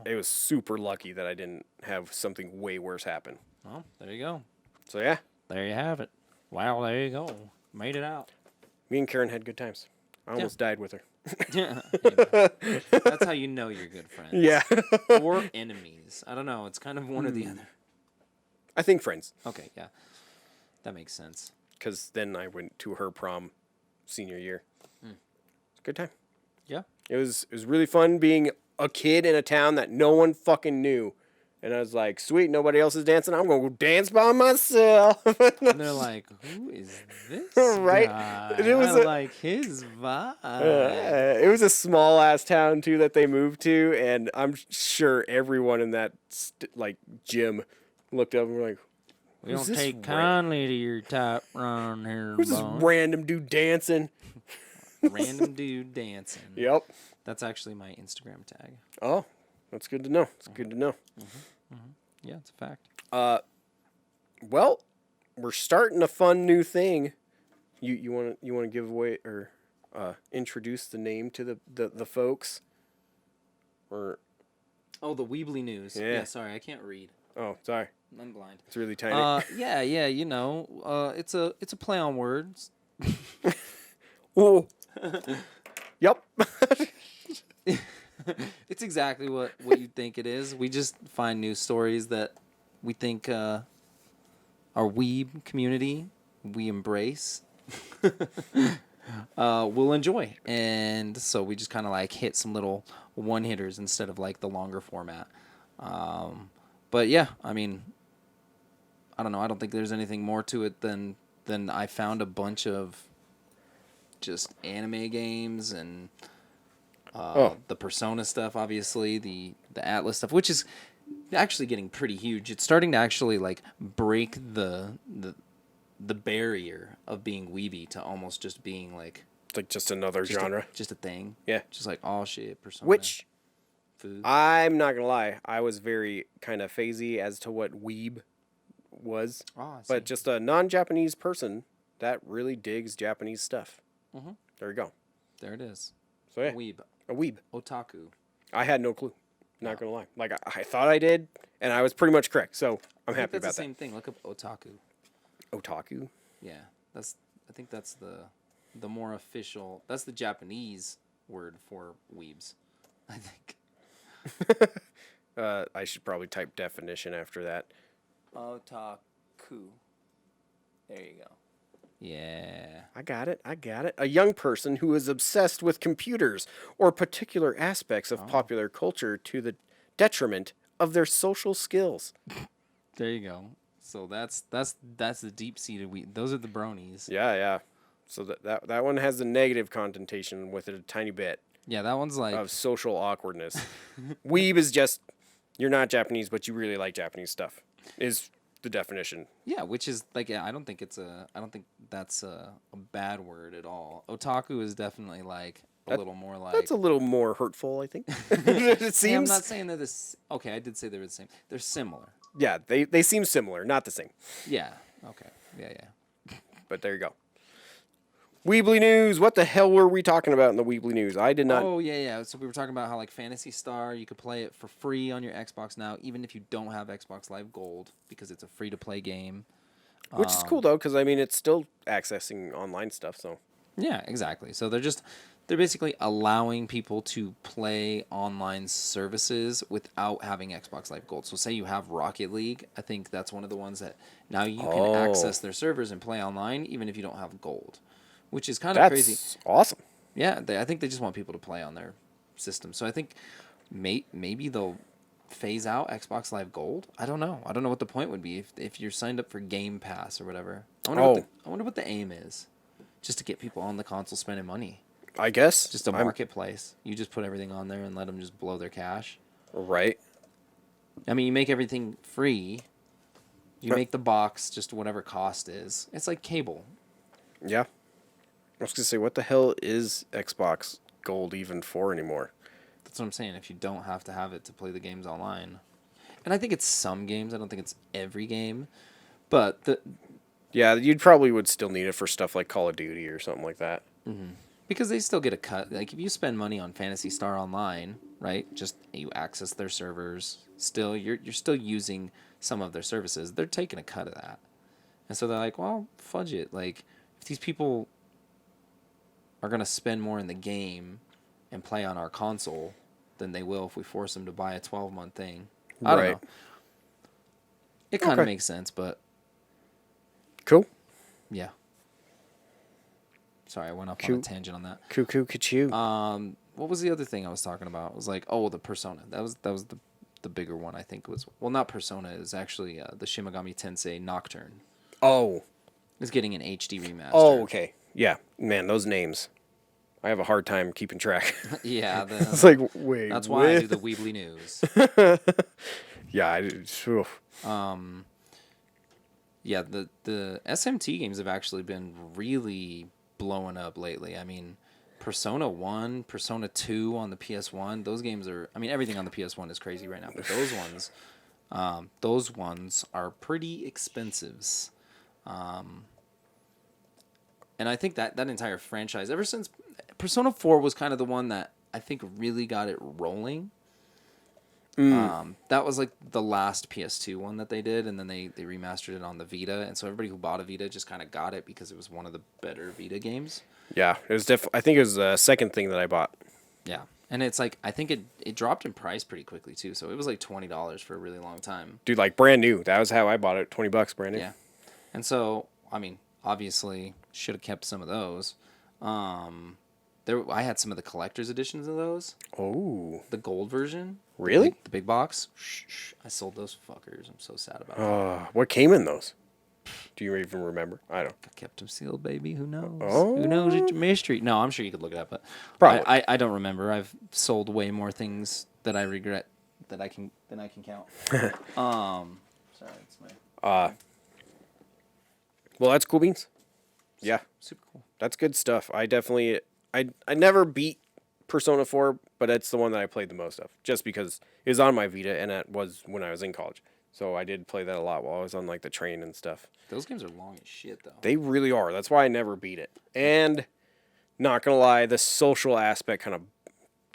It was super lucky that I didn't have something way worse happen. Well, there you go. So yeah. There you have it. Wow, there you go. Made it out. Me and Karen had good times. I almost died with her. Yeah. That's how you know you're good friends. Yeah. Or enemies. I don't know. It's kind of one or the other. I think friends. Okay, yeah. That makes sense. Because then I went to her prom senior year. Good time. Yeah. It was really fun being a kid in a town that no one fucking knew. And I was like, sweet, nobody else is dancing. I'm going to go dance by myself. And they're like, who is this right? guy? It was like his vibe. It was a small-ass town, too, that they moved to. And I'm sure everyone in that, gym looked up and were like, We don't take kindly to your type around here. Who's this random dude dancing? Random dude dancing. Yep. That's actually my Instagram tag. Oh, that's good to know. It's good to know. Yeah, it's a fact. Well, we're starting a fun new thing. You want to give away or introduce the name to the folks? Or the Weebly news. Yeah, sorry, I can't read. Oh, sorry. I'm blind. It's really tiny. Yeah, you know, it's a play on words. Oh. Yep. It's exactly what you think it is. We just find news stories that we think our weeb community we embrace will enjoy, and so we just kind of like hit some little one hitters instead of like the longer format. But yeah, I mean, I don't know. I don't think there's anything more to it than I found a bunch of just anime games and the Persona stuff, obviously, the Atlas stuff, which is actually getting pretty huge. It's starting to actually like break the barrier of being weeby to almost just being like just another genre, just a thing. Yeah, just like oh shit, Persona. Which food. I'm not gonna lie, I was very kind of phasey as to what weeb was, but just a non-Japanese person that really digs Japanese stuff. Mm-hmm. There you go. There it is. So yeah, a weeb. Otaku. I had no clue. Not gonna lie. Like I thought I did, and I was pretty much correct. So I'm happy about that. That's the same thing. Look up otaku. Otaku. Yeah, I think that's the more official. That's the Japanese word for weebs, I think. I should probably type definition after that. Otaku. There you go. Yeah. I got it. A young person who is obsessed with computers or particular aspects of popular culture to the detriment of their social skills. There you go. So that's the deep-seated those are the bronies. Yeah. So that one has a negative connotation with it a tiny bit. Yeah, that one's like of social awkwardness. Weeb is just you're not Japanese, but you really like Japanese stuff. Is the definition. Yeah, which is like I don't think that's a bad word at all. Otaku is definitely like a little more like that's a little more hurtful, I think. It seems. Hey, I'm not saying they're this. Okay, I did say they're the same. They're similar. Yeah, they seem similar, not the same. Yeah. Okay. Yeah. But there you go. Weebly News. What the hell were we talking about in the Weebly News? I did not. Oh, yeah. So we were talking about how, like, Phantasy Star, you could play it for free on your Xbox now, even if you don't have Xbox Live Gold, because it's a free-to-play game. Which is cool, though, because, I mean, it's still accessing online stuff, so. Yeah, exactly. So they're basically allowing people to play online services without having Xbox Live Gold. So say you have Rocket League, I think that's one of the ones that now you can access their servers and play online, even if you don't have Gold. Which is kind of crazy. That's awesome. Yeah, I think they just want people to play on their system. So I think maybe they'll phase out Xbox Live Gold. I don't know. I don't know what the point would be if you're signed up for Game Pass or whatever. I wonder what the aim is. Just to get people on the console spending money. I guess. Just a marketplace. You just put everything on there and let them just blow their cash. Right. I mean, you make everything free. You make the box just whatever cost is. It's like cable. Yeah. I was going to say, what the hell is Xbox Gold even for anymore? That's what I'm saying. If you don't have to have it to play the games online. And I think it's some games. I don't think it's every game. But yeah, you probably would still need it for stuff like Call of Duty or something like that. Mm-hmm. Because they still get a cut. Like, if you spend money on Phantasy Star Online, right, just you access their servers, still you're still using some of their services. They're taking a cut of that. And so they're like, well, fudge it. Like, if these people are going to spend more in the game and play on our console than they will if we force them to buy a 12-month thing. I don't know. It kind of makes sense, but... Cool. Yeah. Sorry, I went off on a tangent on that. Cuckoo, ka-choo. What was the other thing I was talking about? It was like, the Persona. That was the bigger one, I think. Well, not Persona. It was actually the Shin Megami Tensei Nocturne. Oh. It's getting an HD remaster. Oh, okay. Yeah. Man, those names. I have a hard time keeping track. Yeah. It's like, wait. That's why I do the Weebly News. Yeah, I do. Yeah, the SMT games have actually been really blowing up lately. I mean, Persona 1, Persona 2 on the PS1, those games are... I mean, everything on the PS1 is crazy right now, but those ones are pretty expensive. And I think that entire franchise, ever since... Persona 4 was kind of the one that I think really got it rolling. That was like the last PS2 one that they did, and then they remastered it on the Vita, and so everybody who bought a Vita just kind of got it because it was one of the better Vita games. Yeah, it was I think it was the second thing that I bought. Yeah, and it's like I think it dropped in price pretty quickly too, so it was like $20 for a really long time. Dude, like brand new. That was how I bought it. $20 brand new. Yeah, and so I mean, obviously should have kept some of those. I had some of the collector's editions of those. Oh. The gold version. Really? The big box. I sold those fuckers. I'm so sad about it. What came in those? Do you even remember? I don't. I kept them sealed, baby. Who knows? Oh. Who knows? It's a mystery. No, I'm sure you could look it up, but Probably. I don't remember. I've sold way more things that I regret than I can count. Sorry, it's my. Well, that's cool beans. Yeah. Super cool. That's good stuff. I definitely. I never beat Persona 4, but it's the one that I played the most of, just because it was on my Vita, and it was when I was in college. So I did play that a lot while I was on like the train and stuff. Those games are long as shit, though. They really are. That's why I never beat it. And not gonna lie, the social aspect kind of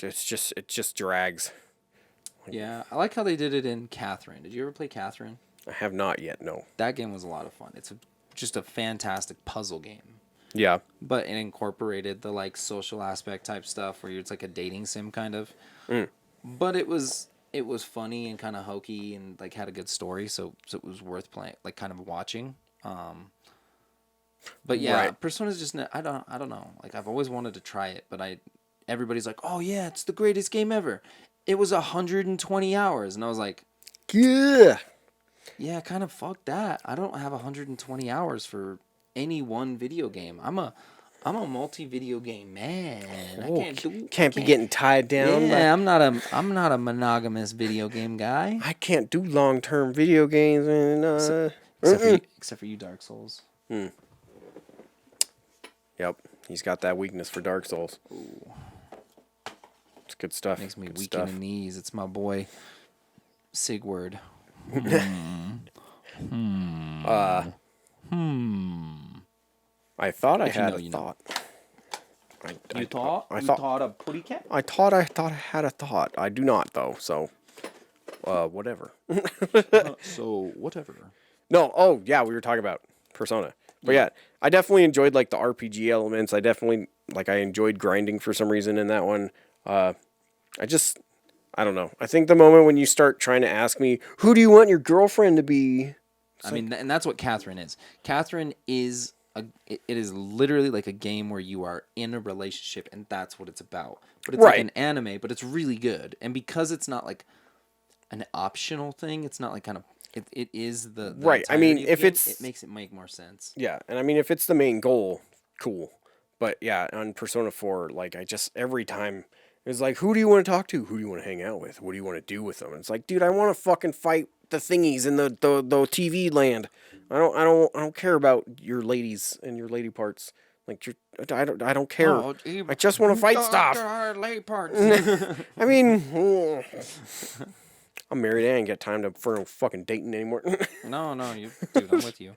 it just drags. Yeah, I like how they did it in Catherine. Did you ever play Catherine? I have not yet. No. That game was a lot of fun. It's just a fantastic puzzle game. Yeah. But it incorporated the like social aspect type stuff where it's like a dating sim kind of. But it was funny and kind of hokey and like had a good story, so it was worth playing, like kind of watching. But yeah, right. Persona's just I don't know. Like I've always wanted to try it, but everybody's like, "Oh yeah, it's the greatest game ever." It was 120 hours, and I was like, "Yeah. Yeah, kind of fuck that. I don't have 120 hours for any one video game. I'm a multi-video game man. I can't be getting tied down. Yeah, I'm not a monogamous video game guy. I can't do long-term video games, and except for you, Dark Souls. Yep, he's got that weakness for Dark Souls. Ooh. It's good stuff. Makes me weak in the knees. It's my boy Sigward. I thought I had a thought. You thought a putty cat? I thought I had a thought. I do not though. So, whatever. So whatever. No. Oh yeah, we were talking about Persona. But yeah, I definitely enjoyed like the RPG elements. I enjoyed grinding for some reason in that one. I don't know. I think the moment when you start trying to ask me, who do you want your girlfriend to be? I mean, and that's what Catherine is. Catherine is it is literally like a game where you are in a relationship, and that's what it's about. But it's like an anime, but it's really good. And because it's not like an optional thing, it's not like kind of it is the right. I mean, if game, it makes it make more sense. Yeah, and I mean, if it's the main goal, cool. But yeah, on Persona 4, like every time it's like, who do you want to talk to? Who do you want to hang out with? What do you want to do with them? And it's like, dude, I want to fucking fight the thingies in the TV land. I don't care about your ladies and your lady parts. Like I don't care. Oh, I just want to fight stuff. Lady parts. I mean, I'm married. I ain't got time for no fucking dating anymore. No, dude, I'm with you.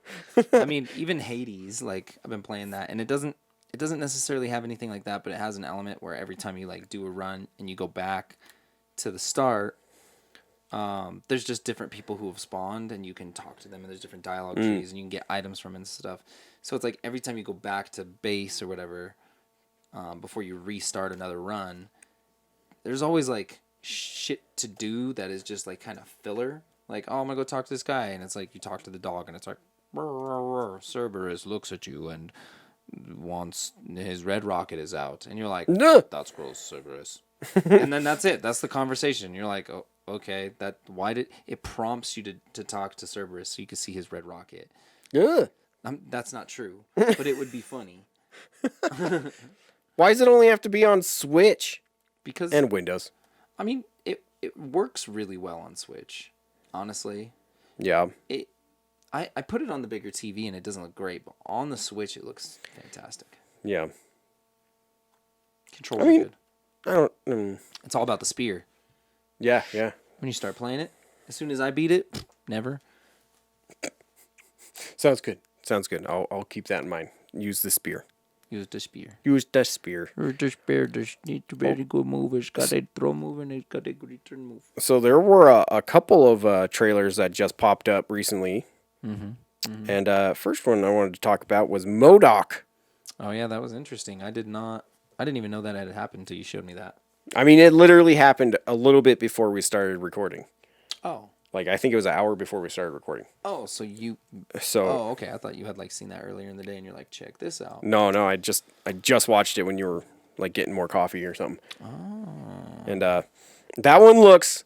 I mean, even Hades, like I've been playing that, and it doesn't necessarily have anything like that, but it has an element where every time you like do a run and you go back to the start, there's just different people who have spawned, and you can talk to them, and there's different dialogue trees, and you can get items from and stuff. So it's like every time you go back to base or whatever, before you restart another run, there's always like shit to do that is just like kind of filler. Like, oh, I'm gonna go talk to this guy, and it's like you talk to the dog, and it's like, Cerberus looks at you and wants his red rocket is out, and you're like, that's gross, Cerberus. And then that's it. That's the conversation. You're like, oh, okay, why did it prompts you to talk to Cerberus so you can see his red rocket? Yeah, that's not true, but it would be funny. Why does it only have to be on Switch? Because and Windows. I mean, it works really well on Switch, honestly. Yeah. I put it on the bigger TV and it doesn't look great, but on the Switch it looks fantastic. Yeah. Controls are good. I don't. It's all about the spear. Yeah, yeah. When you start playing it, as soon as I beat it, never. Sounds good. Sounds good. I'll keep that in mind. Use the spear. Use the spear. Use the spear. The spear does need to very good move. It's got a throw move and it's got a good return move. So there were a couple of trailers that just popped up recently. And first one I wanted to talk about was MODOK. Oh yeah, that was interesting. I didn't even know that had happened until you showed me that. I mean, it literally happened a little bit before we started recording. Oh. Like, I think it was an hour before we started recording. Oh, so you... So. Oh, okay. I thought you had, like, seen that earlier in the day, and you're like, check this out. No, I just watched it when you were, like, getting more coffee or something. Oh. And that one looks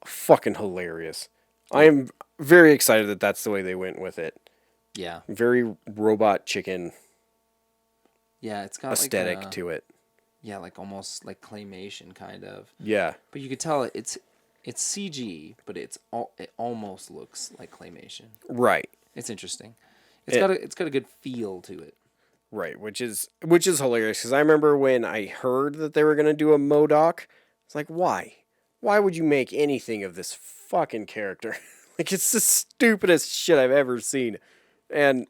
fucking hilarious. I am very excited that that's the way they went with it. Yeah. Very robot chicken. Yeah, it's got, aesthetic like, to it. Yeah, like, almost, like, claymation, kind of. Yeah. But you could tell it's CG, but it almost looks like claymation. Right. It's interesting. It's got a good feel to it. Right, which is hilarious because I remember when I heard that they were gonna do a MODOK, it's like, why? Why would you make anything of this fucking character? Like, it's the stupidest shit I've ever seen. And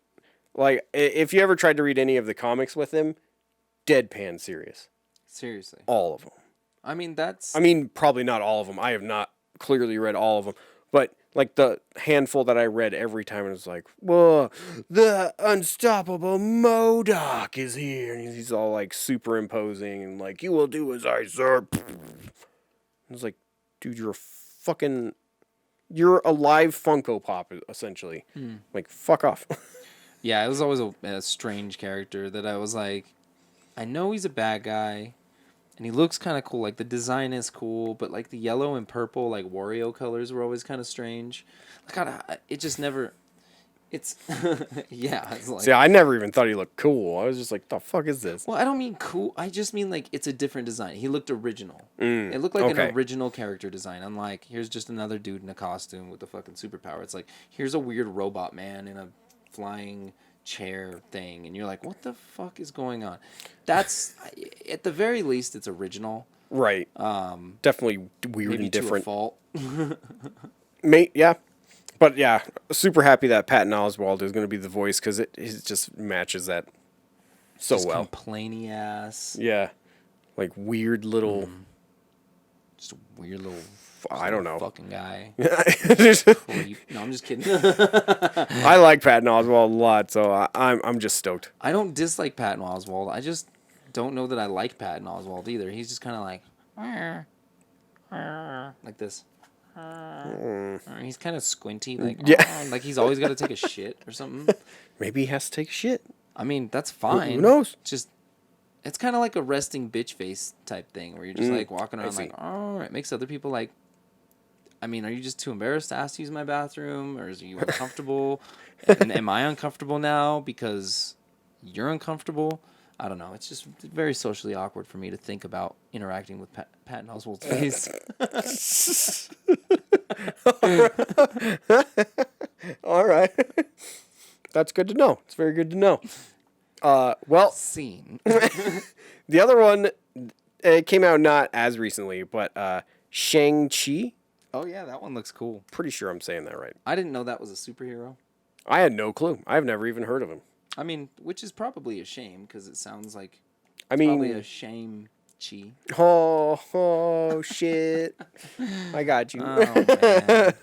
like, if you ever tried to read any of the comics with him, deadpan serious. Seriously. All of them. I mean, probably not all of them. I have not clearly read all of them. But, like, the handful that I read every time, it was like, whoa, the unstoppable MODOK is here. And he's all, like, superimposing and, like, you will do as I say. I was like, dude, you're a live Funko Pop, essentially. Like, fuck off. Yeah, it was always a strange character that I was like, I know he's a bad guy. And he looks kind of cool. Like, the design is cool, but, like, the yellow and purple, like, Wario colors were always kind of strange. It just never... It's... yeah. It's like, see, I never even thought he looked cool. I was just like, the fuck is this? well, I don't mean cool. I just mean, like, it's a different design. He looked original. It looked like an original character design. Unlike, here's just another dude in a costume with a fucking superpower. It's like, here's a weird robot man in a flying... chair thing, and you're like, what the fuck is going on? That's at the very least it's original, right? Definitely weird maybe and different. To a fault. Yeah, but yeah, super happy that Patton Oswalt is going to be the voice because it just matches that so just well. Complainy ass. Yeah, like weird little, just a weird little. I don't know. Fucking guy. No, I'm just kidding. I like Patton Oswalt a lot, so I'm just stoked. I don't dislike Patton Oswalt. I just don't know that I like Patton Oswalt either. He's just kind of like this. He's kind of squinty, like like he's always got to take a shit or something. Maybe he has to take a shit. I mean, that's fine. Who knows? It's kind of like a resting bitch face type thing where you're just like walking around like, oh, it makes other people like. I mean, are you just too embarrassed to ask to use my bathroom, or are you uncomfortable? And am I uncomfortable now because you're uncomfortable? I don't know. It's just very socially awkward for me to think about interacting with Patton Oswalt's face. All right. That's good to know. It's very good to know. Well, scene. The other one, it came out not as recently, but Shang-Chi. Oh, yeah, that one looks cool. Pretty sure I'm saying that right. I didn't know that was a superhero. I had no clue. I've never even heard of him. I mean, which is probably a shame, because it sounds like probably a shame-chi. Oh, shit. I got you. Oh, man.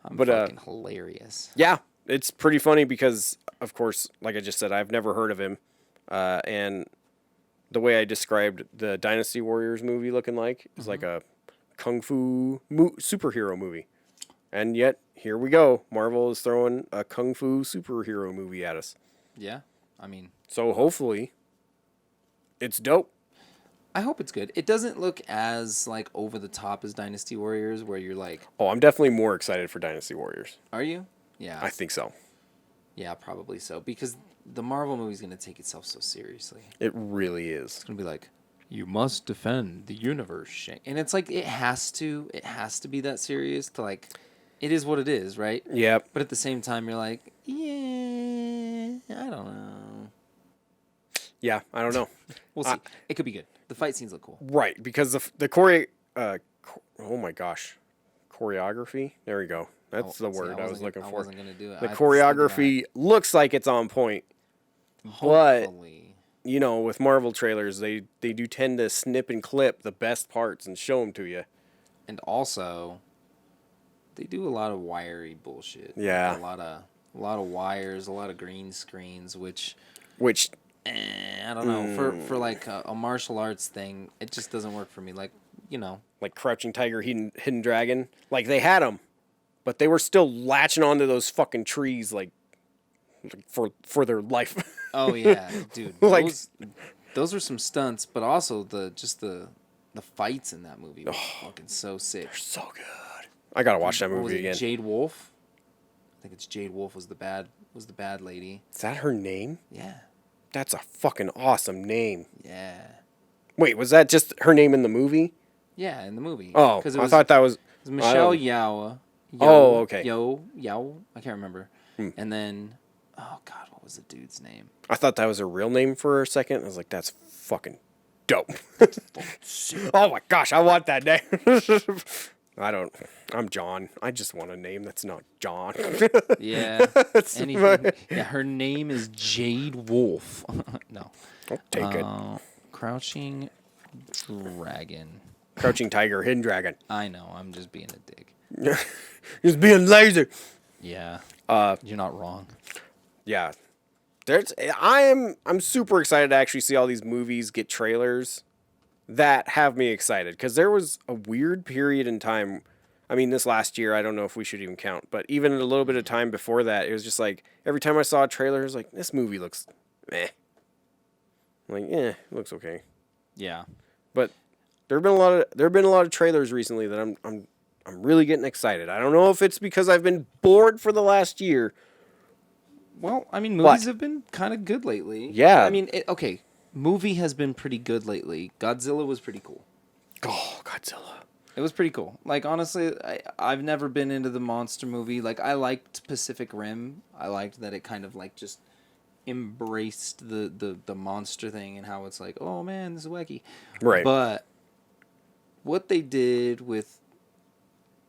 I'm fucking hilarious. Yeah, it's pretty funny because, of course, like I just said, I've never heard of him. And the way I described the Dynasty Warriors movie looking like is like a kung fu superhero movie. And yet, here we go. Marvel is throwing a kung fu superhero movie at us. Yeah, I mean... So hopefully, it's dope. I hope it's good. It doesn't look as, like, over the top as Dynasty Warriors, where you're like... Oh, I'm definitely more excited for Dynasty Warriors. Are you? Yeah. I think so. Yeah, probably so. Because the Marvel movie's going to take itself so seriously. It really is. It's going to be like... You must defend the universe, Shang. And it's like it has to be that serious to like it is what it is, right? Yep. But at the same time, you're like, yeah, I don't know. Yeah, I don't know. We'll see. It could be good. The fight scenes look cool. Right, because the oh my gosh, choreography. There we go. That's the word I was looking for. I wasn't gonna do it. The choreography looks like it's on point, Hopefully. but you know, with Marvel trailers, they do tend to snip and clip the best parts and show them to you. And also, they do a lot of wiry bullshit. Yeah, Like a lot of wires, a lot of green screens, which I don't know, for like a martial arts thing, it just doesn't work for me. Like, you know, like Crouching Tiger, Hidden Dragon. Like they had them, but they were still latching onto those fucking trees like for their life. Oh yeah, dude. Like those were some stunts, but also the fights in that movie were fucking so sick. They're so good. I gotta watch that movie again. Jade Wolf? I think it's Jade Wolf was the bad lady. Is that her name? Yeah. That's a fucking awesome name. Yeah. Wait, was that just her name in the movie? Yeah, in the movie. Oh, I thought that was... It was Michelle Yeoh. Oh, okay. Yeoh? I can't remember. And then... Oh, God, what was the dude's name? I thought that was her real name for a second. I was like, that's fucking dope. Oh, my gosh, I want that name. I'm John. I just want a name that's not John. Yeah. Anything. Yeah, her name is Jade Wolf. No. I'll take it. Crouching Dragon. Crouching Tiger, Hidden Dragon. I know. I'm just being a dick. Just being lazy. Yeah. You're not wrong. Yeah. I'm super excited to actually see all these movies get trailers that have me excited, because there was a weird period in time. I mean, this last year, I don't know if we should even count, but even a little bit of time before that, it was just like every time I saw a trailer, it was like, this movie looks meh. I'm like, it looks okay. Yeah. But there have been a lot of trailers recently that I'm really getting excited. I don't know if it's because I've been bored for the last year. Well, I mean, movies have been kind of good lately. Yeah. I mean, okay, movie has been pretty good lately. Godzilla was pretty cool. Oh, Godzilla. It was pretty cool. Like, honestly, I've never been into the monster movie. Like, I liked Pacific Rim. I liked that it kind of, like, just embraced the monster thing and how it's like, oh, man, this is wacky. Right. But what they did with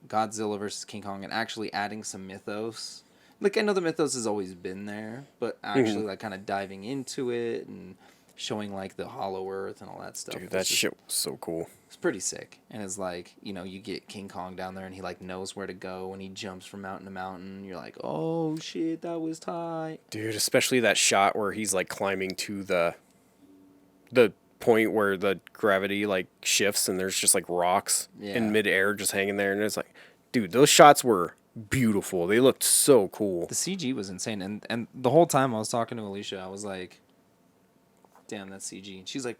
Godzilla versus King Kong and actually adding some mythos. Like, I know the mythos has always been there, but actually, like, kind of diving into it and showing, like, the Hollow Earth and all that stuff. Dude, that shit was so cool. It's pretty sick. And it's like, you know, you get King Kong down there and he, like, knows where to go and he jumps from mountain to mountain. You're like, oh, shit, that was tight. Dude, especially that shot where he's, like, climbing to the point where the gravity, like, shifts and there's just, like, rocks in midair just hanging there. And it's like, dude, those shots were beautiful. They looked so cool. The CG was insane. And the whole time I was talking to Alicia, I was like, damn, that's CG. And she's like,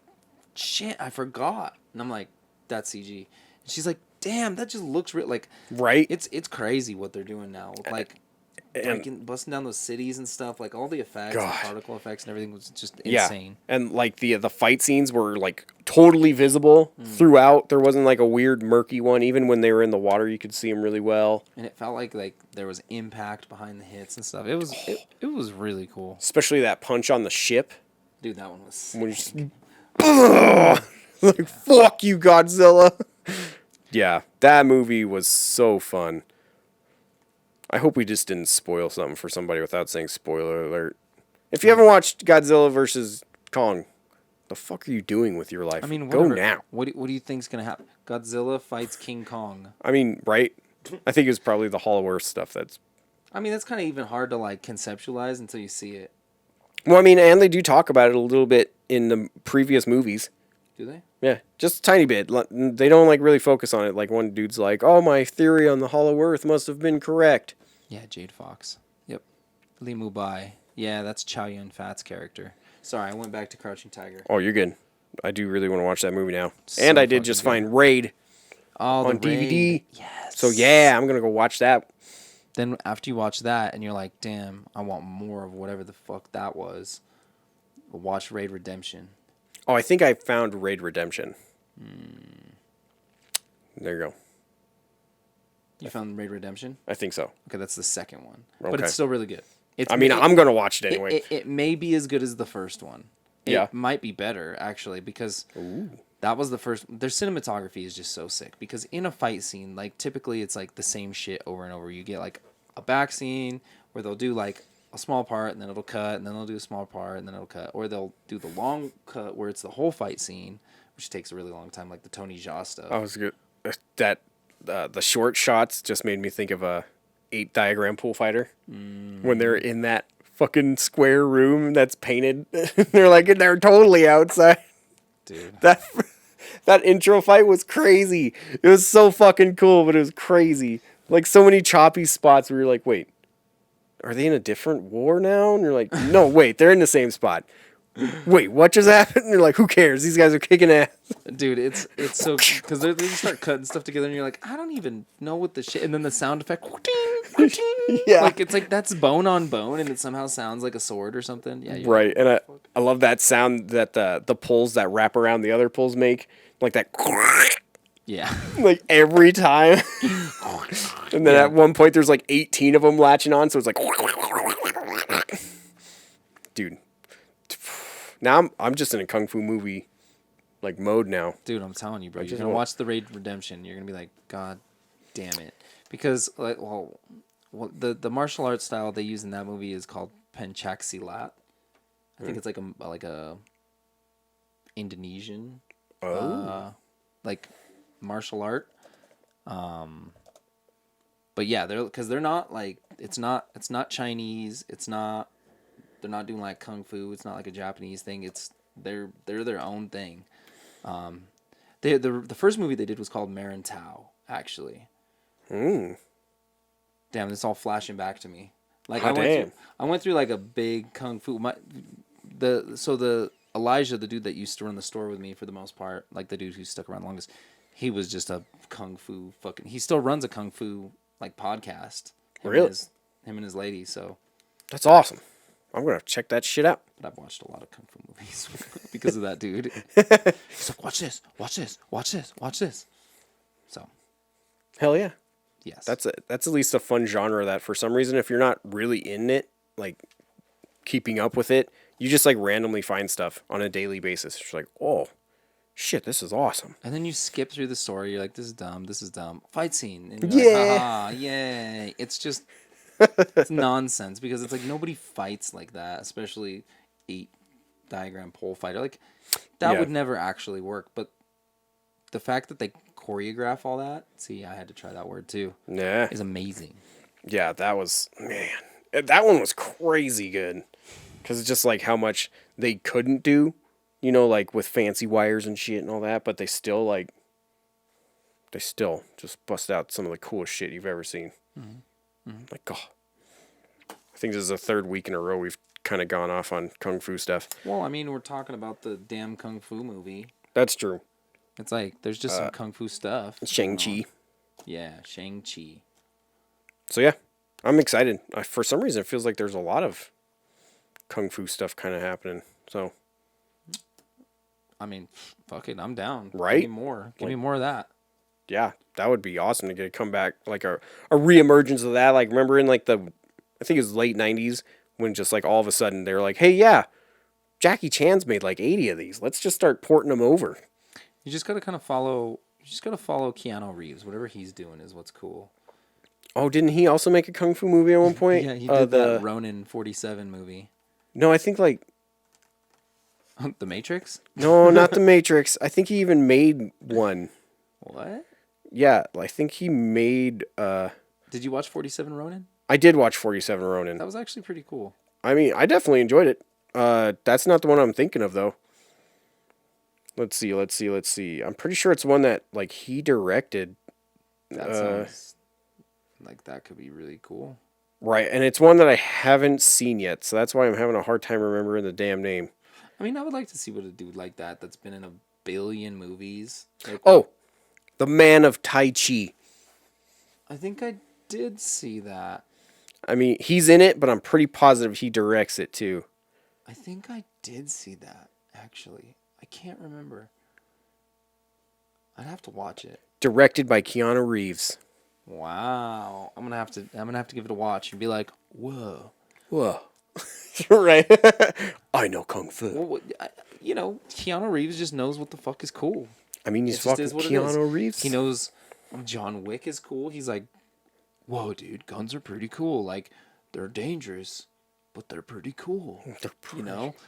shit, I forgot. And I'm like, that's CG. And she's like, damn, that just looks real. Like, right? It's crazy what they're doing now. Like, busting down those cities and stuff. Like, all the effects, the particle effects and everything was just insane. Yeah. And, like, the fight scenes were, like, totally visible throughout. There wasn't, like, a weird murky one. Even when they were in the water, you could see them really well. And it felt like there was impact behind the hits and stuff. It was it was really cool. Especially that punch on the ship. Dude, that one was sick. When you just, like, fuck you, Godzilla. Yeah, that movie was so fun. I hope we just didn't spoil something for somebody without saying spoiler alert. If you haven't watched Godzilla versus Kong, the fuck are you doing with your life? I mean, go now. What do you think's gonna happen? Godzilla fights King Kong. I mean, right? I think it was probably the Hollow Earth stuff that's... I mean, that's kind of even hard to, like, conceptualize until you see it. Well, I mean, and they do talk about it a little bit in the previous movies. Do they? Yeah, just a tiny bit. They don't, like, really focus on it. Like, one dude's like, oh, my theory on the Hollow Earth must have been correct. Yeah, Jade Fox. Yep. Li Mubai. Yeah, that's Chow Yun-Fat's character. Sorry, I went back to Crouching Tiger. Oh, you're good. I do really want to watch that movie now. So and I did just find Raid on DVD. Yes. So, yeah, I'm going to go watch that. Then after you watch that and you're like, damn, I want more of whatever the fuck that was, we'll watch Raid Redemption. Oh, I think I found Raid Redemption. There you go. You found Raid Redemption? I think so. Okay, that's the second one. Okay. But it's still really good. I'm going to watch it anyway. It may be as good as the first one. It might be better, actually, because that was the first. Their cinematography is just so sick. Because in a fight scene, like, typically it's, like, the same shit over and over. You get, like, a back scene where they'll do, like, a small part, and then it'll cut, and then they'll do a small part, and then it'll cut. Or they'll do the long cut where it's the whole fight scene, which takes a really long time, like the Tony Jaa stuff. I was good. The short shots just made me think of a 8-diagram pool fighter when they're in that fucking square room that's painted. they're totally outside. Dude, that intro fight was crazy. It was so fucking cool, but it was crazy. Like, so many choppy spots where you're like, wait, are they in a different war now? And you're like, no, wait, they're in the same spot. Wait, what just happened? And you're like, who cares? These guys are kicking ass. Dude, it's so, because they just start cutting stuff together, and you're like, I don't even know what the shit. And then the sound effect, yeah, like, it's like that's bone on bone, and it somehow sounds like a sword or something. Yeah, right. And I love that sound that the pulls that wrap around the other pulls make, like that. Yeah, like every time. And then at one point, there's like 18 of them latching on, so it's like, dude. Now I'm just in a kung fu movie like mode now. Dude, I'm telling you, bro. You're gonna watch the Raid Redemption. You're gonna be like, God damn it, because like, well, the martial arts style they use in that movie is called pencak silat. I think it's like a Indonesian, like martial art. But yeah, they're not like it's not Chinese. They're not doing like kung fu. It's not like a Japanese thing. They're their own thing. The first movie they did was called Marantau, actually. Mm. Damn, it's all flashing back to me. Like I went through like a big kung fu. The Elijah, the dude that used to run the store with me for the most part, like the dude who stuck around longest, he was just a kung fu fucking. He still runs a kung fu like podcast. Really? Him and his lady. So that's awesome. I'm gonna check that shit out. But I've watched a lot of kung fu movies because of that dude. He's like, watch this, watch this, watch this, watch this. So, hell yeah, yes. That's at least a fun genre that for some reason, if you're not really in it, like keeping up with it, you just like randomly find stuff on a daily basis. It's like, oh, shit, this is awesome. And then you skip through the story. You're like, this is dumb. This is dumb. Fight scene. And you're like, haha, yay. It's just. It's nonsense because it's like nobody fights like that, especially 8-diagram pole fighter. Like that would never actually work. But the fact that they choreograph all that, see, I had to try that word too. Yeah, is amazing. Yeah, that was that one was crazy good because it's just like how much they couldn't do, like with fancy wires and shit and all that, but they still just bust out some of the coolest shit you've ever seen. Mm-hmm. Mm-hmm. Like, God. I think this is the third week in a row we've kind of gone off on kung fu stuff. Well, I mean, we're talking about the damn kung fu movie. That's true. It's like, there's just some kung fu stuff. Shang-Chi. Yeah, Shang-Chi. So, yeah, I'm excited. For some reason, it feels like there's a lot of kung fu stuff kind of happening. So, I mean, fuck it, I'm down. Right? Give me more. Give me more of that. Yeah, that would be awesome to get a comeback, like a reemergence of that. Like, remember in like I think it was late 90s when just like all of a sudden they were like, hey, yeah, Jackie Chan's made like 80 of these. Let's just start porting them over. You just got to kind of follow Keanu Reeves. Whatever he's doing is what's cool. Oh, didn't he also make a kung fu movie at one point? Yeah, he did that Ronin 47 movie. No, I think like... The Matrix? No, not The Matrix. I think he even made one. What? Yeah, I think he made... Did you watch 47 Ronin? I did watch 47 Ronin. That was actually pretty cool. I mean, I definitely enjoyed it. That's not the one I'm thinking of, though. Let's see. I'm pretty sure it's one that, like, he directed. That sounds like that could be really cool. Right, and it's one that I haven't seen yet, so that's why I'm having a hard time remembering the damn name. I mean, I would like to see what a dude like that's been in a billion movies. Like, The Man of Tai Chi. I think I did see that. I mean, he's in it, but I'm pretty positive he directs it, too. I think I did see that, actually. I can't remember. I'd have to watch it. Directed by Keanu Reeves. Wow. I'm gonna have to give it a watch and be like, whoa. Whoa. Right. I know kung fu. Well, Keanu Reeves just knows what the fuck is cool. I mean, he's fucking Keanu Reeves. He knows John Wick is cool. He's like, whoa, dude, guns are pretty cool. Like, they're dangerous, but they're pretty cool.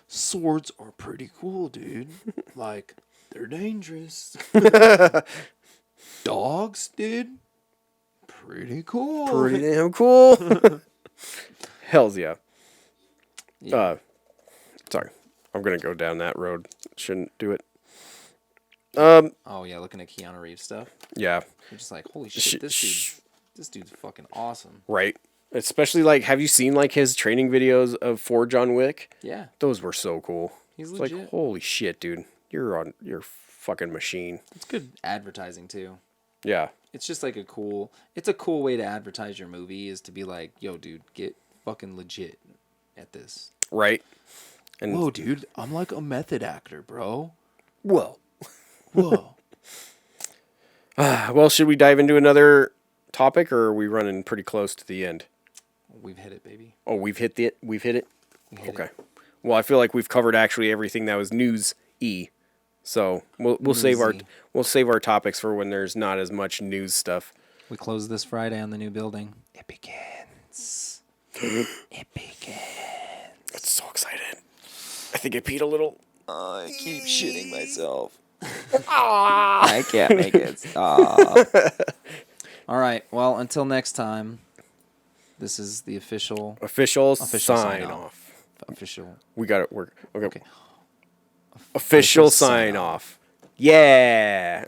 Swords are pretty cool, dude. Like, they're dangerous. Dogs, dude, pretty cool. Pretty damn cool. Hells yeah. Sorry. I'm going to go down that road. Shouldn't do it. Oh, yeah, looking at Keanu Reeves stuff. Yeah. You're just like, holy shit, this dude's fucking awesome. Right. Especially, like, have you seen, like, his training videos for John Wick? Yeah. Those were so cool. He's it's legit. Like, holy shit, dude. You're a fucking machine. It's good advertising, too. Yeah. It's just like a cool way to advertise your movie is to be like, yo, dude, get fucking legit at this. Right. And whoa, dude, I'm like a method actor, bro. Whoa. Whoa. Well, should we dive into another topic, or are we running pretty close to the end? We've hit it, baby. Oh, we've hit it? We hit okay. It. Well, I feel like we've covered actually everything that was news-y. So we'll save our topics for when there's not as much news stuff. We close this Friday on the new building. It begins. It begins. I'm so excited. I think I peed a little. I keep shitting myself. I can't make it stop. All right. Well, until next time, this is the official sign off. Official. We got it. Okay. Official sign off. Yeah.